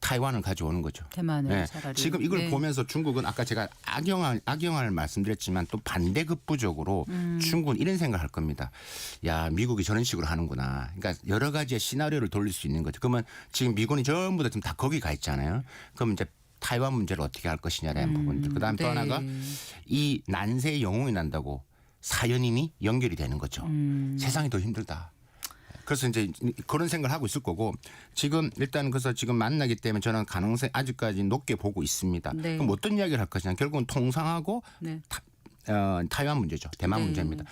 타이완을 가져오는 거죠. 대만을 네. 차라리. 지금 이걸 네. 보면서 중국은 아까 제가 악영을 말씀드렸지만 또 반대급부적으로 중국은 이런 생각을 할 겁니다. 야, 미국이 저런 식으로 하는구나. 그러니까 여러 가지의 시나리오를 돌릴 수 있는 거죠. 그러면 지금 미군이 전부 다 지금 다 거기 가 있잖아요. 그럼 이제 타이완 문제를 어떻게 할 것이냐라는 부분들. 그다음 또 네. 하나가 이 난세에 영웅이 난다고 사연임이 연결이 되는 거죠. 세상이 더 힘들다. 그래서 이제 그런 생각을 하고 있을 거고 지금 일단 그래서 지금 만나기 때문에 저는 가능성 아직까지 높게 보고 있습니다. 네. 그럼 어떤 이야기를 할 것이냐. 결국은 통상하고 네. 타이완 문제죠. 대만 네. 문제입니다.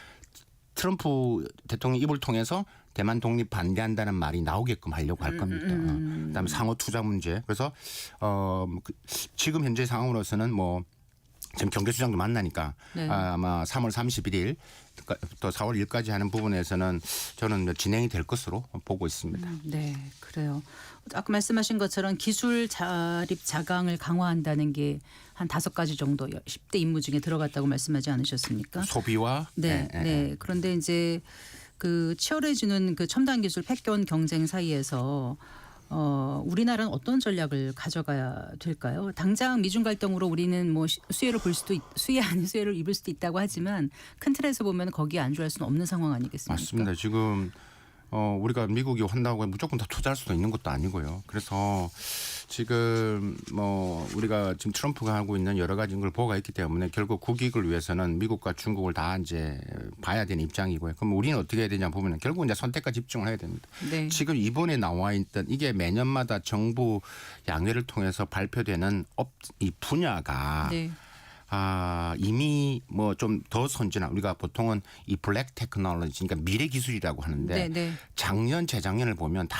트럼프 대통령 입을 통해서 대만 독립 반대한다는 말이 나오게끔 하려고 할 겁니다. 그다음에 상호 투자 문제. 그래서 지금 현재 상황으로서는 뭐 지금 경제수장도 만나니까 네. 아마 3월 31일 또 4월 1일까지 하는 부분에서는 저는 진행이 될 것으로 보고 있습니다. 네, 그래요. 아까 말씀하신 것처럼 기술 자립 자강을 강화한다는 게 한 5가지 정도 10대 임무 중에 들어갔다고 말씀하지 않으셨습니까? 소비와 네, 네. 그런데 이제 그 치열해지는 그 첨단 기술 패권 경쟁 사이에서 우리나라는 어떤 전략을 가져가야 될까요? 당장 미중 갈등으로 우리는 뭐 수혜를 볼 수도 수혜 아닌 수혜를 입을 수도 있다고 하지만 큰 틀에서 보면 거기에 안주할 수는 없는 상황 아니겠습니까? 맞습니다. 지금 우리가 미국이 한다고 무조건 다 투자할 수도 있는 것도 아니고요. 그래서 지금 뭐 우리가 지금 트럼프가 하고 있는 여러 가지 걸 보고가 있기 때문에 결국 국익을 위해서는 미국과 중국을 다 이제 봐야 되는 입장이고요. 그럼 우리는 어떻게 해야 되냐 보면 결국 이제 선택과 집중을 해야 됩니다. 네. 지금 이번에 나와 있던 이게 매년마다 정부 양회를 통해서 발표되는 이 분야가 네. 이미 뭐 좀 더 선진한 우리가 보통은 이 블랙 테크놀로지 그러니까 미래 기술이라고 하는데 네, 네. 작년 재작년을 보면 다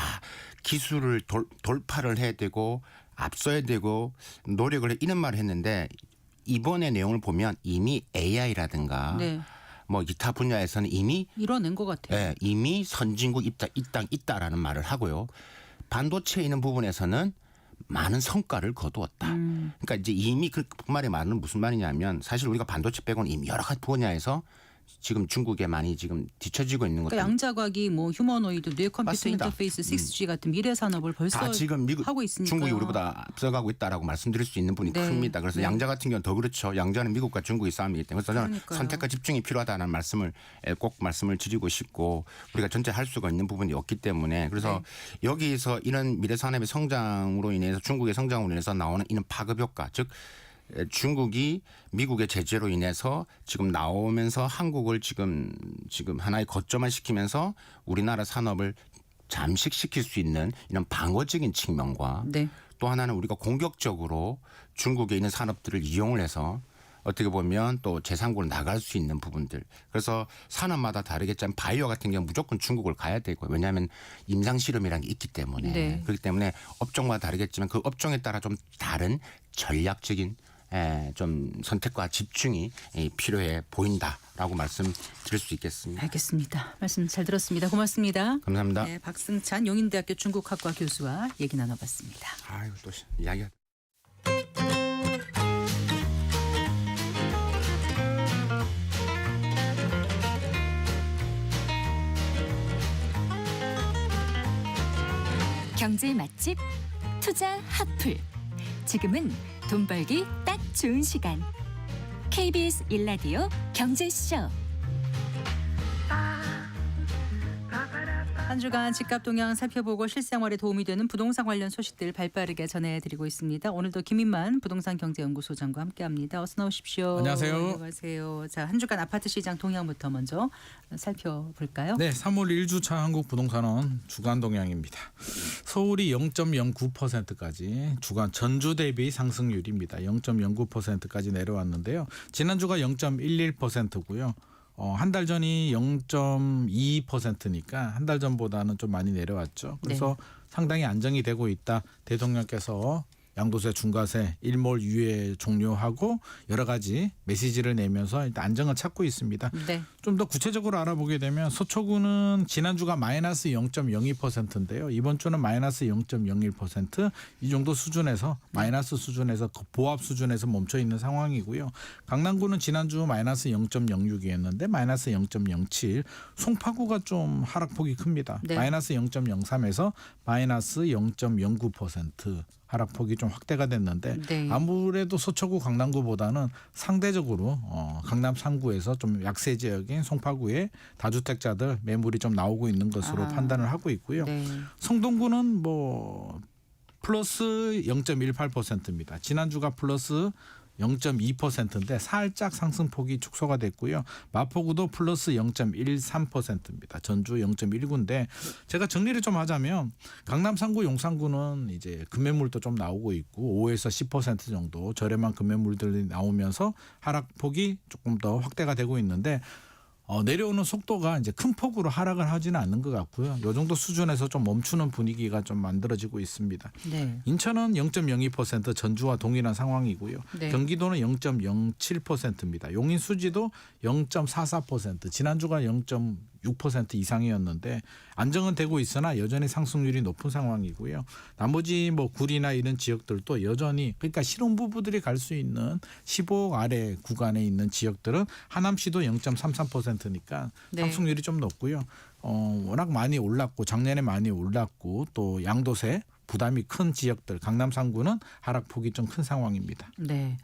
기술을 돌파를 해야 되고 앞서야 되고 노력을 이런 말을 했는데 이번의 내용을 보면 이미 AI라든가 네. 뭐 기타 분야에서는 이미 이뤄낸 것 같아요. 예, 이미 선진국 있다라는 말을 하고요. 반도체에 있는 부분에서는 많은 성과를 거두었다. 그러니까 이제 이미 그 말의 말은 무슨 말이냐면 사실 우리가 반도체 빼고는 이미 여러 가지 분야에서 지금 중국에 많이 지금 뒤처지고 있는 것도 그러니까 양자과기, 뭐 휴머노이드, 뇌 컴퓨터 맞습니다. 인터페이스, 6G 같은 미래 산업을 벌써 다 지금 미국 하고 있으니까요. 중국이 우리보다 앞서가고 있다라고 말씀드릴 수 있는 분이 네. 큽니다. 그래서 네. 양자 같은 경우는 더 그렇죠. 양자는 미국과 중국의 싸움이기 때문에 그래서 저는 그러니까요. 선택과 집중이 필요하다는 말씀을 꼭 말씀을 드리고 싶고 우리가 전체 할 수가 있는 부분이 없기 때문에 그래서 여기서 이런 미래 산업의 성장으로 인해서 중국의 성장으로 인해서 나오는 이런 파급 효과 즉 중국이 미국의 제재로 인해서 지금 나오면서 한국을 지금 하나의 거점화 시키면서 우리나라 산업을 잠식시킬 수 있는 이런 방어적인 측면과 네. 또 하나는 우리가 공격적으로 중국에 있는 산업들을 이용을 해서 어떻게 보면 또 제3국으로 나갈 수 있는 부분들. 그래서 산업마다 다르겠지만 바이오 같은 경우는 무조건 중국을 가야 되고 왜냐하면 임상실험이라는 게 있기 때문에 네. 그렇기 때문에 업종마다 다르겠지만 그 업종에 따라 좀 다른 전략적인 좀 선택과 집중이 필요해 보인다라고 말씀드릴 수 있겠습니다. 알겠습니다. 말씀 잘 들었습니다. 고맙습니다. 감사합니다. 네, 박승찬 용인대학교 중국학과 교수와 얘기 나눠봤습니다. 아유 또 이야기가. 경제 맛집 투자 핫플. 지금은 돈 벌기 딱 좋은 시간. KBS 1라디오 경제쇼. 한 주간 집값 동향 살펴보고 실생활에 도움이 되는 부동산 관련 소식들 발빠르게 전해드리고 있습니다. 오늘도 김인만 부동산 경제연구소장과 함께합니다. 어서 나오십시오. 안녕하세요. 안녕하세요. 자, 한 주간 아파트 시장 동향부터 먼저 살펴볼까요? 네, 3월 1주차 한국 부동산은 주간 동향입니다. 서울이 0.09%까지 주간 전주 대비 상승률입니다. 0.09%까지 내려왔는데요. 지난주가 0.11%고요. 한 달 전이 0.2%니까 한 달 전보다는 좀 많이 내려왔죠. 그래서 상당히 안정이 되고 있다. 대통령께서 양도세, 중과세, 일몰 유예 종료하고 여러 가지 메시지를 내면서 일단 안정을 찾고 있습니다. 네. 좀 더 구체적으로 알아보게 되면 서초구는 지난주가 마이너스 0.02%인데요. 이번 주는 마이너스 0.01%. 이 정도 수준에서 마이너스 수준에서 보합 수준에서 멈춰 있는 상황이고요. 강남구는 지난주 마이너스 0.06이었는데 마이너스 0.07. 송파구가 좀 하락폭이 큽니다. 네. 마이너스 0.03에서 마이너스 0.09%. 하락폭이 좀 확대가 됐는데 네. 아무래도 서초구 강남구보다는 상대적으로 강남 3구에서 좀 약세 지역인 송파구에 다주택자들 매물이 좀 나오고 있는 것으로 판단을 하고 있고요. 네. 성동구는 뭐 플러스 0.18%입니다. 지난주가 플러스 0.2%인데 살짝 상승폭이 축소가 됐고요. 마포구도 플러스 0.13%입니다. 전주 0.19인데 제가 정리를 좀 하자면 강남 3구, 용산구는 이제 금매물도 좀 나오고 있고 5에서 10% 정도 저렴한 금매물들이 나오면서 하락폭이 조금 더 확대가 되고 있는데 내려오는 속도가 이제 큰 폭으로 하락을 하지는 않는 것 같고요. 이 정도 수준에서 좀 멈추는 분위기가 좀 만들어지고 있습니다. 네. 인천은 0.02% 전주와 동일한 상황이고요. 네. 경기도는 0.07%입니다. 용인 수지도 0.44%, 지난주가 0.6% 이상이었는데 안정은 되고 있으나 여전히 상승률이 높은 상황이고요. 나머지 뭐 구리나 이런 지역들도 여전히 그러니까 실혼부부들이 갈 수 있는 15억 아래 구간에 있는 지역들은 하남시도 0.33%니까 네. 상승률이 좀 높고요. 워낙 많이 올랐고 작년에 많이 올랐고 또 양도세 부담이 큰 지역들 강남 3구는 하락폭이 좀 큰 상황입니다. 네.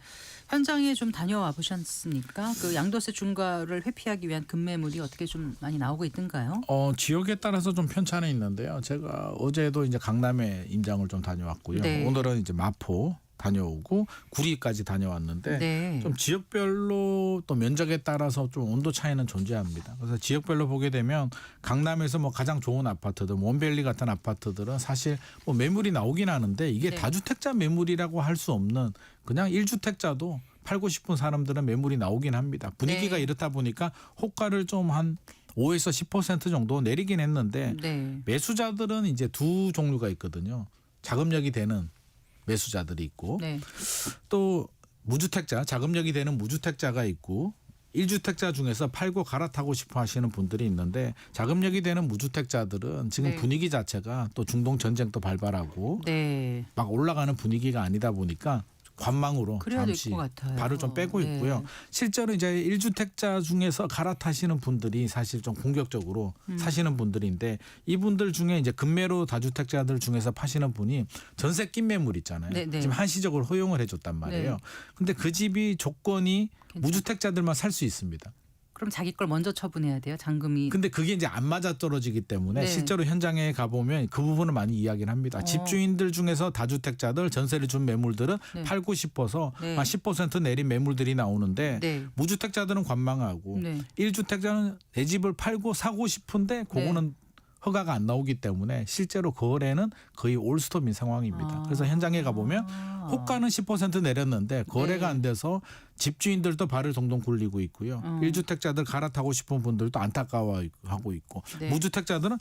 현장에 좀 다녀와 보셨습니까? 그 양도세 중과를 회피하기 위한 급매물이 어떻게 좀 많이 나오고 있던가요? 지역에 따라서 좀 편차는 있는데요. 제가 어제도 이제 강남에 임장을 좀 다녀왔고요. 네. 오늘은 이제 마포 다녀오고 구리까지 다녀왔는데 네. 좀 지역별로 또 면적에 따라서 좀 온도 차이는 존재합니다. 그래서 지역별로 보게 되면 강남에서 뭐 가장 좋은 아파트들, 원밸리 같은 아파트들은 사실 뭐 매물이 나오긴 하는데 이게 네. 다주택자 매물이라고 할 수 없는 그냥 1주택자도 팔고 싶은 사람들은 매물이 나오긴 합니다. 분위기가 네. 이렇다 보니까 호가를 좀 한 5에서 10% 정도 내리긴 했는데 네. 매수자들은 이제 두 종류가 있거든요. 자금력이 되는 매수자들이 있고 네. 또 무주택자, 자금력이 되는 무주택자가 있고 1주택자 중에서 팔고 갈아타고 싶어 하시는 분들이 있는데 자금력이 되는 무주택자들은 지금 네. 분위기 자체가 또 중동 전쟁도 발발하고 네. 막 올라가는 분위기가 아니다 보니까 관망으로 그래야 될 잠시 것 같아요. 발을 좀 빼고 네. 있고요. 실제로 이제 1주택자 중에서 갈아타시는 분들이 사실 좀 공격적으로 사시는 분들인데 이분들 중에 이제 급매로 다주택자들 중에서 파시는 분이 전세 낀 매물 있잖아요. 네, 네. 지금 한시적으로 허용을 해줬단 말이에요. 네. 근데 그 집이 조건이 무주택자들만 살 수 있습니다. 그럼 자기 걸 먼저 처분해야 돼요. 잔금이. 근데 그게 이제 안 맞아 떨어지기 때문에 네. 실제로 현장에 가보면 그 부분을 많이 이야기를 합니다. 집주인들 중에서 다주택자들 전세를 준 매물들은 네. 팔고 싶어서 네. 한 10% 내린 매물들이 나오는데 네. 무주택자들은 관망하고 네. 1주택자는 내 집을 팔고 사고 싶은데 그거는 허가가 안 나오기 때문에 실제로 거래는 거의 올스톱인 상황입니다. 그래서 현장에 가보면 호가는 10% 내렸는데 거래가 네. 안 돼서 집주인들도 발을 동동 굴리고 있고요. 1주택자들 갈아타고 싶은 분들도 안타까워하고 있고 네. 무주택자들은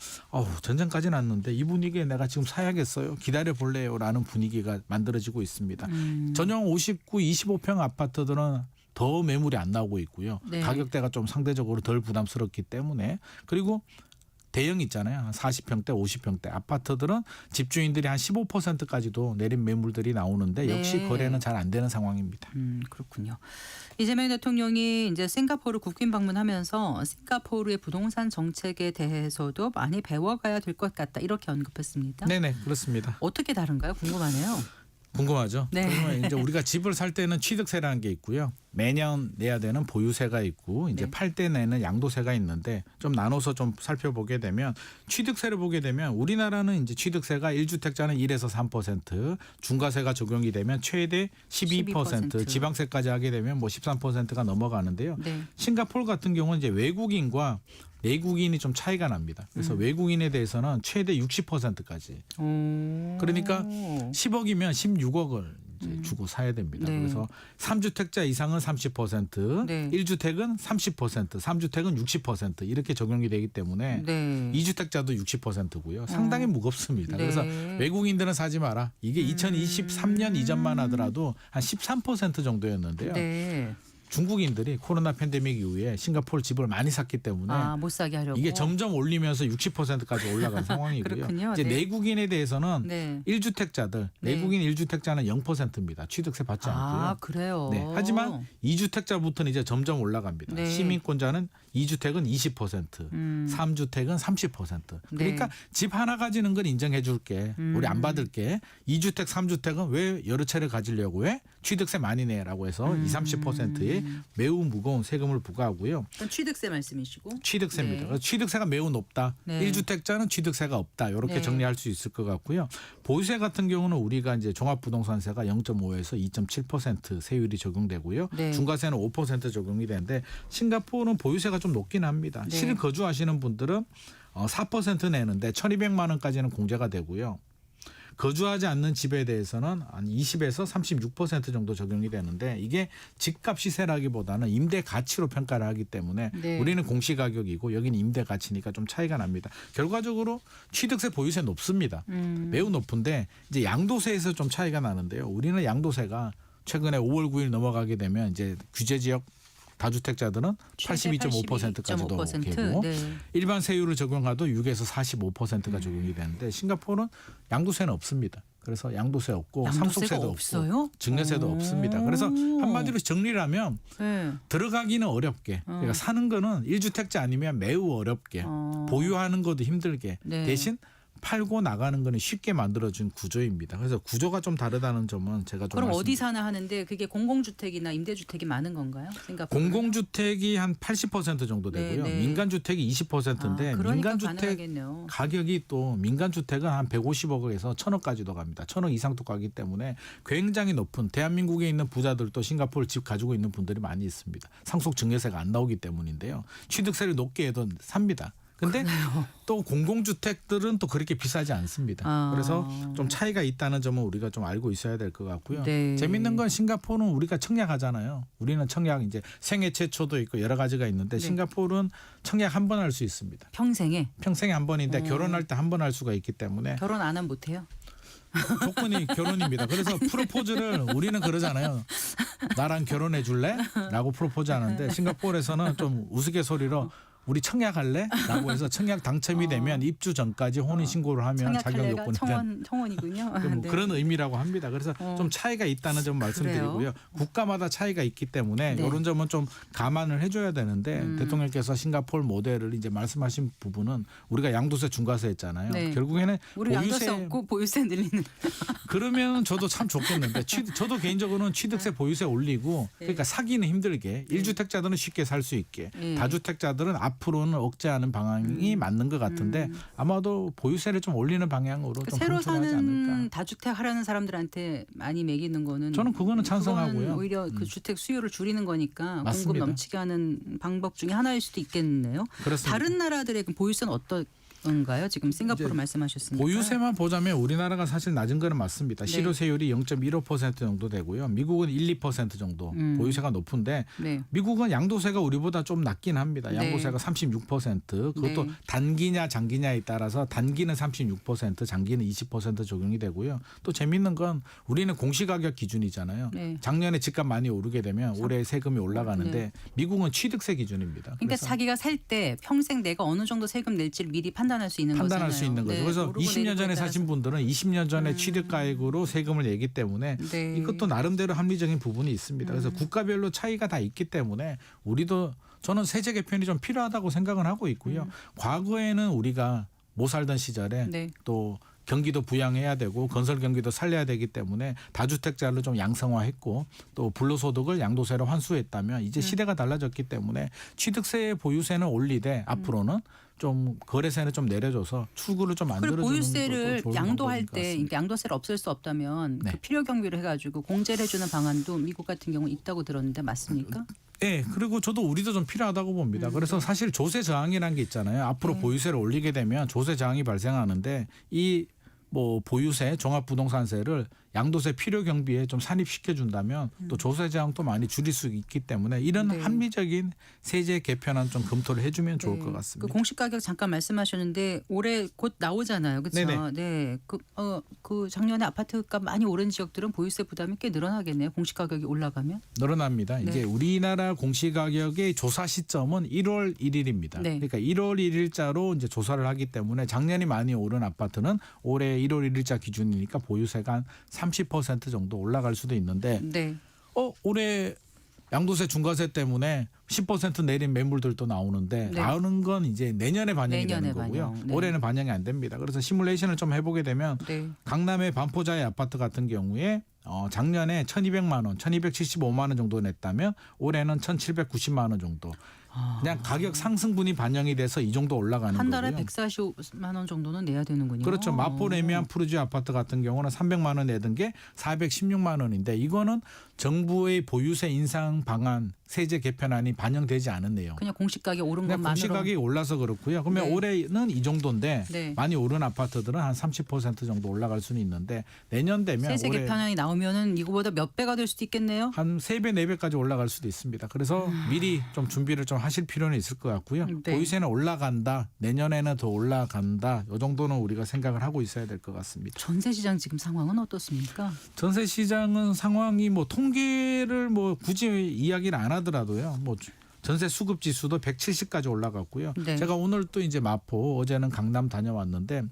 전쟁까지는 왔는데 이 분위기에 내가 지금 사야겠어요. 기다려 볼래요라는 분위기가 만들어지고 있습니다. 전용 59, 25평 아파트들은 더 매물이 안 나오고 있고요. 네. 가격대가 좀 상대적으로 덜 부담스럽기 때문에 그리고 대형 있잖아요. 한 40평대, 50평대 아파트들은 집주인들이 한 15%까지도 내린 매물들이 나오는데 역시 네. 거래는 잘 안 되는 상황입니다. 그렇군요. 이재명 대통령이 이제 싱가포르 국빈 방문하면서 싱가포르의 부동산 정책에 대해서도 많이 배워가야 될 것 같다 이렇게 언급했습니다. 네네 그렇습니다. 어떻게 다른가요? 궁금하네요. 궁금하죠? 네. 그러면 이제 우리가 집을 살 때는 취득세라는 게 있고요. 매년 내야 되는 보유세가 있고 이제 네. 팔 때 내는 양도세가 있는데 좀 나눠서 좀 살펴보게 되면 취득세를 보게 되면 우리나라는 이제 취득세가 1주택자는 1에서 3%, 중과세가 적용이 되면 최대 12%, 지방세까지 하게 되면 뭐 13%가 넘어가는데요. 네. 싱가포르 같은 경우는 이제 외국인과 내국인이 좀 차이가 납니다. 그래서 외국인에 대해서는 최대 60%까지. 그러니까 10억이면 16억을 이제 주고 사야 됩니다. 네. 그래서 3주택자 이상은 30%, 네. 1주택은 30%, 3주택은 60% 이렇게 적용이 되기 때문에 네. 2주택자도 60%고요. 상당히 무겁습니다. 네. 그래서 외국인들은 사지 마라. 이게 2023년 이전만 하더라도 한 13% 정도였는데요. 네. 중국인들이 코로나 팬데믹 이후에 싱가포르 집을 많이 샀기 때문에 못 사게 하려고. 이게 점점 올리면서 60%까지 올라간 상황이고요. 그렇군요. 이제 네. 내국인에 대해서는 네. 1주택자들 네. 내국인 1주택자는 0%입니다. 취득세 받지 않고요. 그래요. 네. 하지만 2주택자부터는 이제 점점 올라갑니다. 네. 시민권자는 2주택은 20%, 3주택은 30%. 그러니까 집 하나 가지는 건 인정해 줄게. 우리 안 받을게. 2주택, 3주택은 왜 여러 채를 가지려고 해? 취득세 많이 내라고 해서 20, 30%의 매우 무거운 세금을 부과하고요. 그건 취득세 말씀이시고. 취득세입니다. 네. 그래서 취득세가 매우 높다. 네. 1주택자는 취득세가 없다. 이렇게 네. 정리할 수 있을 것 같고요. 보유세 같은 경우는 우리가 이제 종합부동산세가 0.5에서 2.7% 세율이 적용되고요. 네. 중과세는 5% 적용이 되는데 싱가포르는 보유세가 좀 높긴 합니다. 네. 실거주하시는 분들은 4% 내는데 1,200만 원까지는 공제가 되고요. 거주하지 않는 집에 대해서는 한 20에서 36% 정도 적용이 되는데 이게 집값 시세라기보다는 임대 가치로 평가를 하기 때문에 네. 우리는 공시가격이고 여기는 임대 가치니까 좀 차이가 납니다. 결과적으로 취득세 보유세 높습니다. 매우 높은데 이제 양도세에서 좀 차이가 나는데요. 우리는 양도세가 최근에 5월 9일 넘어가게 되면 이제 규제 지역 다주택자들은 82.5%까지도 되고 네. 일반 세율을 적용하도 6에서 45%가 적용이 되는데 싱가포르는 양도세는 없습니다. 그래서 양도세 없고 양도세가 상속세도 없어요? 없고 증여세도 없습니다. 그래서 한마디로 정리를 하면 네. 들어가기는 어렵게 그러니까 사는 거는 1주택자 아니면 매우 어렵게 보유하는 것도 힘들게 네. 대신 팔고 나가는 거는 쉽게 만들어진 구조입니다. 그래서 구조가 좀 다르다는 점은 제가 좀 그럼 어디 말씀드릴게요. 사나 하는데 그게 공공주택이나 임대주택이 많은 건가요? 싱가포르. 공공주택이 한 80% 정도 되고요. 네, 네. 민간주택이 20%인데 그러니까 민간주택 가능하겠네요. 가격이 또 민간주택은 한 150억에서 1,000억까지도 갑니다. 1,000억 이상도 가기 때문에 굉장히 높은 대한민국에 있는 부자들도 싱가포르 집 가지고 있는 분들이 많이 있습니다. 상속 증여세가 안 나오기 때문인데요. 취득세를 높게 해도 삽니다. 근데 또 공공주택들은 또 그렇게 비싸지 않습니다. 그래서 좀 차이가 있다는 점은 우리가 좀 알고 있어야 될 것 같고요. 네. 재밌는 건 싱가포르는 우리가 청약하잖아요. 우리는 청약 이제 생애 최초도 있고 여러 가지가 있는데 네. 싱가포르는 청약 한 번 할 수 있습니다. 평생에 평생에 한 번인데 결혼할 때 한 번 할 수가 있기 때문에 결혼 안 하면 못해요. 조건이 결혼입니다. 그래서 프로포즈를 우리는 그러잖아요. 나랑 결혼해 줄래? 라고 프로포즈 하는데 싱가포르에서는 좀 우스갯소리로 우리 청약할래?라고 해서 청약 당첨이 되면 입주 전까지 혼인 신고를 하면 자격 청약할래가 요건이 청원이군요. 뭐 네. 그런 의미라고 합니다. 그래서 좀 차이가 있다는 점 말씀드리고요. 그래요? 국가마다 차이가 있기 때문에 네. 이런 점은 좀 감안을 해줘야 되는데 대통령께서 싱가포르 모델을 이제 말씀하신 부분은 우리가 양도세 중과세 했잖아요. 네. 결국에는 우리 양도세 없고 보유세 늘리는. 그러면 저도 참 좋겠는데 저도 개인적으로는 취득세 보유세 올리고 그러니까 사기는 힘들게 1주택자들은 쉽게 살 수 있게 네. 다주택자들은 앞으로는 억제하는 방향이 맞는 것 같은데 아마도 보유세를 좀 올리는 방향으로 좀 새로 검토하지 사는 않을까. 다주택 하라는 사람들한테 많이 매기는 거는 저는 그거는 찬성하고요. 그건 오히려 그 주택 수요를 줄이는 거니까 공급 맞습니다. 넘치게 하는 방법 중에 하나일 수도 있겠네요. 그렇습니다. 다른 나라들의 그 보유세는 어떤가요? 지금 싱가포르 이제 말씀하셨으니까. 보유세만 보자면 우리나라가 사실 낮은 거는 맞습니다. 네. 실효세율이 0.15% 정도 되고요. 미국은 1~2% 정도 보유세가 높은데 네. 미국은 양도세가 우리보다 좀 낮긴 합니다. 네. 양도세가 36%. 그것도 네. 단기냐 장기냐에 따라서 단기는 36%, 장기는 20% 적용이 되고요. 또 재밌는 건 우리는 공시가격 기준이잖아요. 네. 작년에 집값 많이 오르게 되면 올해 세금이 올라가는데 네. 미국은 취득세 기준입니다. 그러니까 그래서 자기가 살 때 평생 내가 어느 정도 세금 낼지를 미리 판단할 수 있는 판단할 거잖아요. 수 있는 거죠. 네, 그래서 오르고 20년 내리고에 전에 따라서. 사신 분들은 20년 전에 취득가액으로 세금을 내기 때문에 네. 이것도 나름대로 합리적인 부분이 있습니다. 그래서 국가별로 차이가 다 있기 때문에 우리도 저는 세제 개편이 좀 필요하다고 생각을 하고 있고요. 과거에는 우리가 못 살던 시절에 네. 또 경기도 부양해야 되고 건설 경기도 살려야 되기 때문에 다주택자를 좀 양성화했고 또 불로소득을 양도세로 환수했다면 이제 시대가 달라졌기 때문에 취득세 보유세는 올리되 앞으로는 좀 거래세는 좀 내려줘서 출구를 좀 그리고 만들어주는 보유세를 것도 좋은 양도할 방법인 것 때 같습니다. 양도세를 없앨 수 없다면 네. 그 필요 경비를 해가지고 공제를 해주는 방안도 미국 같은 경우 있다고 들었는데 맞습니까? 네, 그리고 저도 우리도 좀 필요하다고 봅니다. 그래서 사실 조세 저항이라는 게 있잖아요. 앞으로 보유세를 올리게 되면 조세 저항이 발생하는데 이 뭐 보유세, 종합부동산세를 양도세 필요 경비에 좀 산입시켜 준다면 또 조세 저항도 많이 줄일 수 있기 때문에 이런 네. 합리적인 세제 개편안 좀 검토를 해주면 좋을 것 그 같습니다. 공시 가격 잠깐 말씀하셨는데 올해 곧 나오잖아요, 그렇죠? 네네. 네, 그 작년에 아파트값 많이 오른 지역들은 보유세 부담이 꽤 늘어나겠네요. 공시 가격이 올라가면. 늘어납니다. 네. 이제 우리나라 공시가격의 조사 시점은 1월 1일입니다. 네. 그러니까 1월 1일자로 이제 조사를 하기 때문에 작년이 많이 오른 아파트는 올해 1월 1일자 기준이니까 보유세가 한 30% 정도 올라갈 수도 있는데 네. 올해 양도세 중과세 때문에 10% 내린 매물들도 나오는데 네. 나오는 건 이제 내년에 반영이 내년에 되는 거고요. 반영. 네. 올해는 반영이 안 됩니다. 그래서 시뮬레이션을 좀 해보게 되면 네. 강남의 반포자의 아파트 같은 경우에 작년에 1,200만 원, 1,275만 원 정도 냈다면 올해는 1,790만 원 정도. 그냥 가격 상승분이 반영이 돼서 이 정도 올라가는 한 달에 거고요. 140만 원 정도는 내야 되는군요. 그렇죠. 마포 레미안 푸르지 아파트 같은 경우는 300만 원 내던 게 416만 원인데 이거는 정부의 보유세 인상 방안 세제 개편안이 반영되지 않은 내용. 그냥 공시 가격 오른 그냥 것만으로. 공시가격이 올라서 그렇고요. 그러면 네. 올해는 이 정도인데 네. 많이 오른 아파트들은 한 30% 정도 올라갈 수는 있는데 내년 되면 세제 올해 개편안이 나오면은 이거보다 몇 배가 될 수도 있겠네요. 한 3배, 4배까지 올라갈 수도 있습니다. 그래서 미리 좀 준비를 좀 하실 필요는 있을 것 같고요. 네. 보유세는 올라간다. 내년에는 더 올라간다. 이 정도는 우리가 생각을 하고 있어야 될 것 같습니다. 전세 시장 지금 상황은 어떻습니까? 전세 시장은 상황이 뭐 통계를 뭐 굳이 이야기를 안 하더라도요. 뭐 전세 수급 지수도 170까지 올라갔고요. 네. 제가 오늘 또 이제 마포, 어제는 강남 다녀왔는데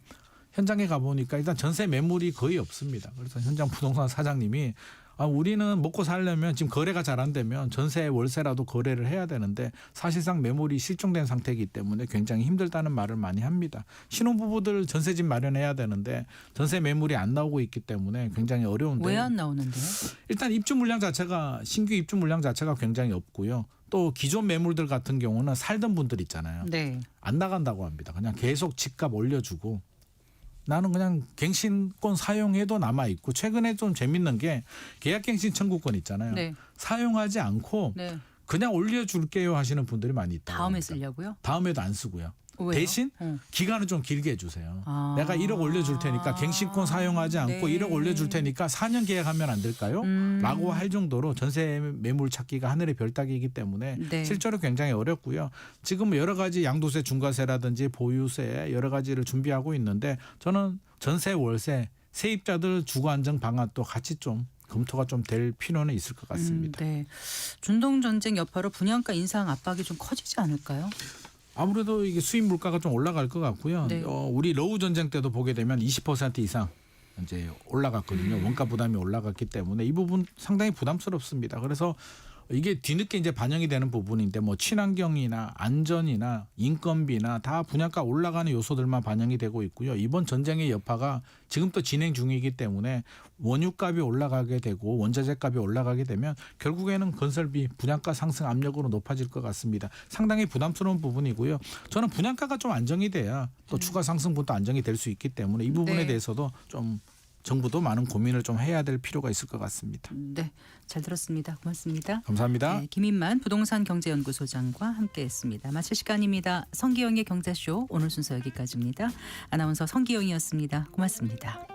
현장에 가보니까 일단 전세 매물이 거의 없습니다. 그래서 현장 부동산 사장님이 우리는 먹고 살려면 지금 거래가 잘 안 되면 전세 월세라도 거래를 해야 되는데 사실상 매물이 실종된 상태이기 때문에 굉장히 힘들다는 말을 많이 합니다. 신혼부부들 전세집 마련해야 되는데 전세 매물이 안 나오고 있기 때문에 굉장히 어려운데 왜 안 나오는데요? 일단 입주 물량 자체가 신규 입주 물량 자체가 굉장히 없고요. 또 기존 매물들 같은 경우는 살던 분들 있잖아요. 네. 안 나간다고 합니다. 그냥 계속 집값 올려주고 나는 그냥 갱신권 사용해도 남아 있고 최근에 좀 재밌는 게 계약갱신 청구권 있잖아요. 네. 사용하지 않고 네. 그냥 올려줄게요 하시는 분들이 많이 있다. 다음에 쓰려고요? 다음에도 안 쓰고요. 왜요? 대신 어. 기간을 좀 길게 해주세요. 아. 내가 1억 올려줄 테니까 갱신권 사용하지 않고 네. 1억 올려줄 테니까 4년 계약하면 안 될까요? 라고 할 정도로 전세 매물 찾기가 하늘의 별 따기이기 때문에 네. 실제로 굉장히 어렵고요. 지금 여러 가지 양도세 중과세라든지 보유세 여러 가지를 준비하고 있는데 저는 전세 월세 세입자들 주거 안정 방안도 같이 좀 검토가 좀 될 필요는 있을 것 같습니다. 네. 중동 전쟁 여파로 분양가 인상 압박이 좀 커지지 않을까요? 아무래도 이게 수입 물가가 좀 올라갈 것 같고요. 네. 우리 러우 전쟁 때도 보게 되면 20% 이상 이제 올라갔거든요. 원가 부담이 올라갔기 때문에 이 부분 상당히 부담스럽습니다. 그래서 이게 뒤늦게 이제 반영이 되는 부분인데 뭐 친환경이나 안전이나 인건비나 다 분양가 올라가는 요소들만 반영이 되고 있고요. 이번 전쟁의 여파가 지금도 진행 중이기 때문에 원유값이 올라가게 되고 원자재 값이 올라가게 되면 결국에는 건설비 분양가 상승 압력으로 높아질 것 같습니다. 상당히 부담스러운 부분이고요. 저는 분양가가 좀 안정이 돼야 또 추가 상승분도 안정이 될 수 있기 때문에 이 부분에 네. 대해서도 좀 정부도 많은 고민을 좀 해야 될 필요가 있을 것 같습니다. 네, 잘 들었습니다. 고맙습니다. 감사합니다. 네, 김인만 부동산 경제연구소장과 함께했습니다. 마칠 시간입니다. 성기영의 경제쇼 오늘 순서 여기까지입니다. 아나운서 성기영이었습니다. 고맙습니다.